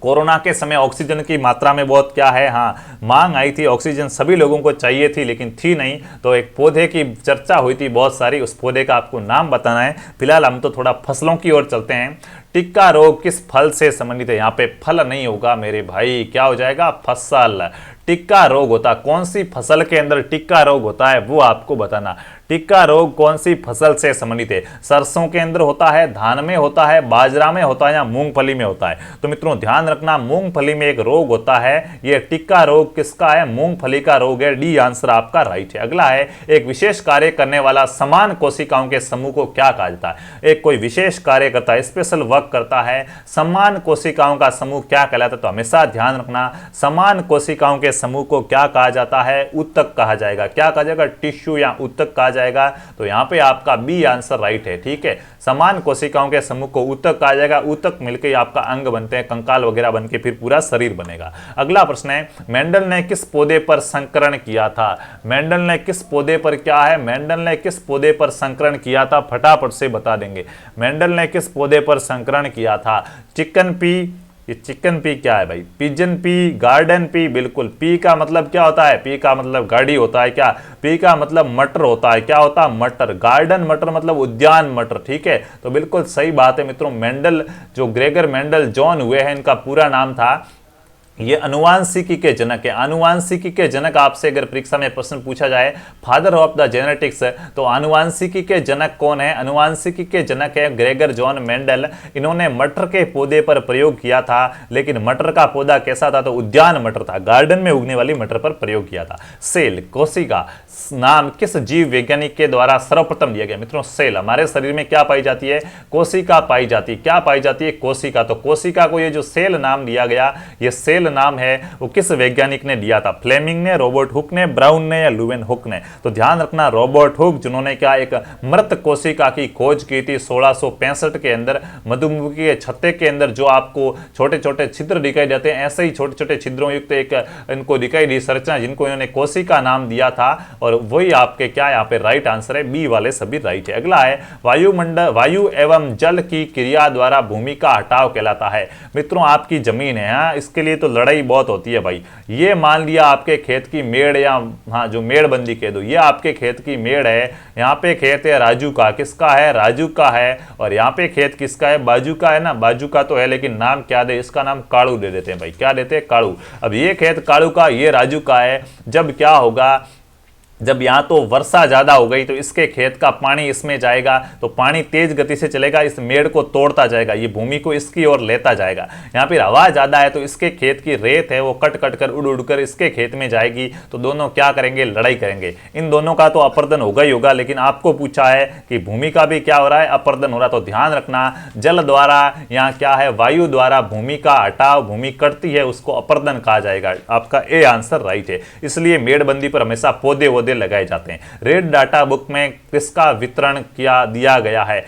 कोरोना के समय ऑक्सीजन की मात्रा में बहुत क्या है, हाँ मांग आई थी, ऑक्सीजन सभी लोगों को चाहिए थी लेकिन थी नहीं, तो एक पौधे की चर्चा हुई थी बहुत सारी, उस पौधे का आपको नाम बताना है। फिलहाल हम तो थोड़ा फसलों की ओर चलते हैं। टिक्का रोग किस फल से संबंधित है, यहाँ पे फल नहीं होगा मेरे भाई, क्या हो जाएगा, फसल। टिक्का रोग होता कौन सी फसल के अंदर टिक्का रोग होता है वो आपको बताना। टिक्का रोग कौन सी फसल से संबंधित है, सरसों के अंदर होता है, धान में होता है, बाजरा में होता है या मूंगफली में होता है। तो मित्रों ध्यान रखना, मूंगफली में एक रोग होता है, यह टिक्का रोग किसका है, मूंगफली का रोग है। डी आंसर आपका राइट है। अगला है, एक विशेष कार्य करने वाला समान कोशिकाओं के समूह को क्या कहा जाता है। एक कोई विशेष कार्य करता है, स्पेशल वर्क करता है, समान कोशिकाओं का समूह क्या कहलाता है। तो हमेशा ध्यान रखना, समान कोशिकाओं के समूह को क्या कहा जाता है, ऊतक कहा जाएगा। क्या कहा जाएगा, टिश्यू या ऊतक कहा जाएगा। तो यहां पे आपका बी आंसर राइट है, ठीक है। समान कोशिकाओं के समूह को ऊतक कहा जाएगा। ऊतक मिलकर आपका अंग बनते हैं, कंकाल वगैरह बनके फिर पूरा शरीर बनेगा। अगला प्रश्न है, मेंडल ने किस पौधे पर संकरण किया था। मेंडल ने किस पौधे पर क्या है, मेंडल ने किस पौधे पर संकरण किया था, फटाफट से बता देंगे। मेंडल ने किस पौधे पर संकरण किया था। चिकन पी, ये चिकन पी क्या है भाई, पिजन पी, गार्डन पी, बिल्कुल। पी का मतलब क्या होता है, पी का मतलब गाड़ी होता है, क्या पी का मतलब मटर होता है, क्या होता है, मटर। गार्डन मटर मतलब उद्यान मटर, ठीक है। तो बिल्कुल सही बात है मित्रों। मेंडल जो ग्रेगर मेंडल जॉन हुए हैं, इनका पूरा नाम था ये अनुवांशिकी के जनक है। अनुवांशिकी के जनक आपसे अगर परीक्षा में प्रश्न पूछा जाए फादर ऑफ द जेनेटिक्स, तो अनुवांशिकी के जनक कौन है? अनुवांशिकी के जनक है ग्रेगर जॉन मेंडल। इन्होंने मटर के पौधे पर प्रयोग किया था, लेकिन मटर का पौधा कैसा था? तो उद्यान मटर था, गार्डन में उगने वाली मटर पर प्रयोग किया था। सेल, कोशिका नाम किस जीव वैज्ञानिक के द्वारा सर्वप्रथम दिया गया? मित्रों सेल, हमारे शरीर में क्या पाई जाती है? कोशिका पाई जाती है। क्या पाई जाती है? कोशिका। तो कोशिका को ये जो सेल नाम दिया गया, ये सेल नाम है वो किस वैज्ञानिक ने दिया था? फ्लेमिंग ने, रॉबर्ट हुक ने, ब्राउन ने या लुवेन हुक ने? तो ध्यान रखना रॉबर्ट हुक, जिन्होंने क्या एक मृत कोशिका की खोज की थी 1665 के अंदर। मधुमक्खी के छत्ते के अंदर जो आपको छोटे छोटे छिद्र दिखाई देते हैं, ऐसे ही छोटे छोटे छिद्रों युक्त एक इनको दिखाई दी संरचना, जिनको इन्होंने कोशिका नाम दिया था। और वही आपके क्या यहाँ पे राइट आंसर है, बी वाले सभी राइट है। अगला है वायुमंडल, वायु एवं जल की क्रिया द्वारा भूमि का हटाव कहलाता है। मित्रों आपकी जमीन है, हाँ, इसके लिए तो लड़ाई बहुत होती है भाई। ये मान लिया आपके खेत की मेड़, या हाँ जो मेड़बंदी कह दो, ये आपके खेत की मेड़ है। यहाँ पे खेत है राजू का, किसका है? राजू का है। और यहाँ पे खेत किसका है? बाजू का है ना, बाजू का तो है, लेकिन नाम क्या दे? इसका नाम काड़ू दे देते हैं भाई। क्या देते हैं? काड़ू। अब ये खेत काड़ू का, ये राजू का है। जब क्या होगा, जब यहाँ तो वर्षा ज्यादा हो गई तो इसके खेत का पानी इसमें जाएगा, तो पानी तेज गति से चलेगा, इस मेड़ को तोड़ता जाएगा, ये भूमि को इसकी ओर लेता जाएगा। यहाँ पर हवा ज्यादा है तो इसके खेत की रेत है वो कट कट कर उड़ उड़ कर इसके खेत में जाएगी। तो दोनों क्या करेंगे? लड़ाई करेंगे। इन दोनों का तो अपरदन होगा ही होगा, लेकिन आपको पूछा है कि भूमि का भी क्या हो रहा है? अपरदन हो रहा है। तो ध्यान रखना जल द्वारा, यहाँ क्या है? वायु द्वारा भूमि का हटाव, भूमि कटती है उसको अपरदन कहा जाएगा। आपका ए आंसर राइट है। इसलिए मेड़बंदी पर हमेशा पौधे वोधे लगाए जाते हैं। रेड डाटा बुक में किसका वितरण किया दिया गया है?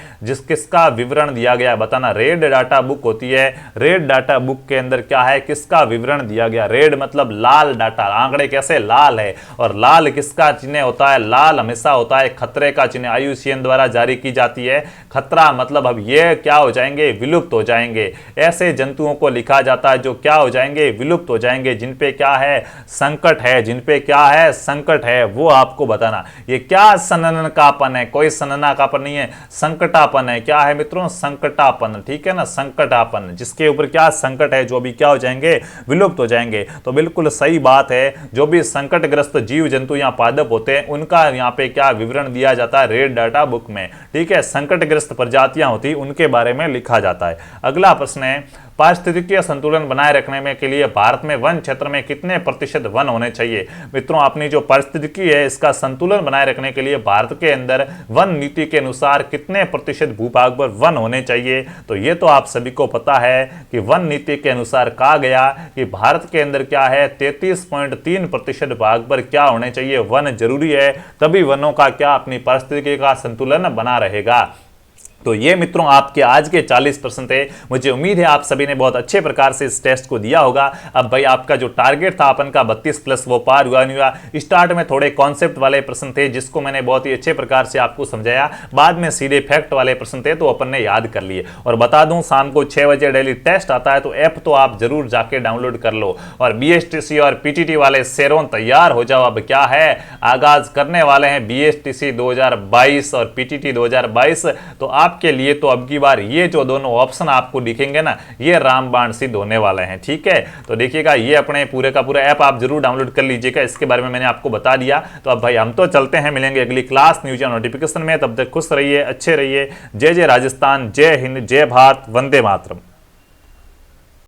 किसका विवरण दिया गया? बताना। रेड डाटा बुक होती है, रेड डाटा बुक के अंदर क्या है? किसका विवरण दिया गया? रेड मतलब लाल डाटा, आंकड़े कैसे लाल है, और लाल किसका चिन्ह होता है? लाल हमेशा होता है खतरे का चिन्ह, IUCN द्वारा जारी की जाती है। खतरा मतलब अब ये क्या हो जाएंगे? विलुप्त हो जाएंगे। ऐसे जंतुओं को लिखा जाता है जो क्या हो जाएंगे? विलुप्त हो जाएंगे, जिनपे क्या है? संकट है, जिनपे क्या है? संकट है, वो आपको बताना। ये क्या सनन कापन है? कोई सनना कापन नहीं है, संकटापन है। क्या है मित्रों? संकटापन, ठीक है ना, संकटापन, जिसके ऊपर क्या संकट है, जो भी क्या हो जाएंगे? विलुप्त हो जाएंगे। तो बिल्कुल सही बात है, जो भी संकटग्रस्त जीव जंतु यहाँ पादप होते हैं उनका यहाँ पे क्या विवरण दिया जाता है? रेड डाटा बुक में, ठीक है। संकटग्रस्त प्रजातियां होती उनके बारे में लिखा जाता है। अगला प्रश्न है, पारिस्थितिकीय संतुलन बनाए रखने में के लिए भारत में वन क्षेत्र में कितने प्रतिशत वन होने चाहिए? मित्रों अपनी जो पारिस्थितिकी है इसका संतुलन बनाए रखने के लिए भारत के अंदर वन नीति के अनुसार कितने प्रतिशत भूभाग पर वन होने चाहिए? तो ये तो आप सभी को पता है कि वन नीति के अनुसार कहा गया कि भारत के अंदर क्या है? 33.3% भाग पर क्या होने चाहिए? वन जरूरी है, तभी वनों का क्या अपनी पारिस्थितिकी का संतुलन बना रहेगा। तो ये मित्रों आपके आज के 40 प्रश्न थे। मुझे उम्मीद है आप सभी ने बहुत अच्छे प्रकार से इस टेस्ट को दिया होगा। अब भाई आपका जो टारगेट था अपन का 32+ वो पार हुआ नहीं हुआ। स्टार्ट में थोड़े कॉन्सेप्ट वाले प्रश्न थे जिसको मैंने बहुत ही अच्छे प्रकार से आपको समझाया, बाद में सीधे फैक्ट वाले प्रश्न थे तो अपन ने याद कर लिए। और बता दूं शाम को 6 बजे डेली टेस्ट आता है, तो ऐप तो आप जरूर जाके डाउनलोड कर लो। और BSTC और PTT वाले शेरों तैयार हो जाओ। अब क्या है, आगाज करने वाले हैं BSTC 2022 और PTT 2022। तो आपके लिए तो अब की बार ये जो दोनों ऑप्शन आपको दिखेंगे ना, ये रामबाण सिद्ध होने वाले हैं, ठीक है। तो देखिएगा ये अपने पूरे का पूरा ऐप आप जरूर डाउनलोड कर लीजिएगा। इसके बारे में मैंने आपको बता दिया। तो अब भाई हम तो चलते हैं, मिलेंगे अगली क्लास न्यूज या नोटिफिकेशन में। तब तक खुश रहिए, अच्छे रहिए। जय जय राजस्थान, जय हिंद, जय भारत, वंदे मातरम।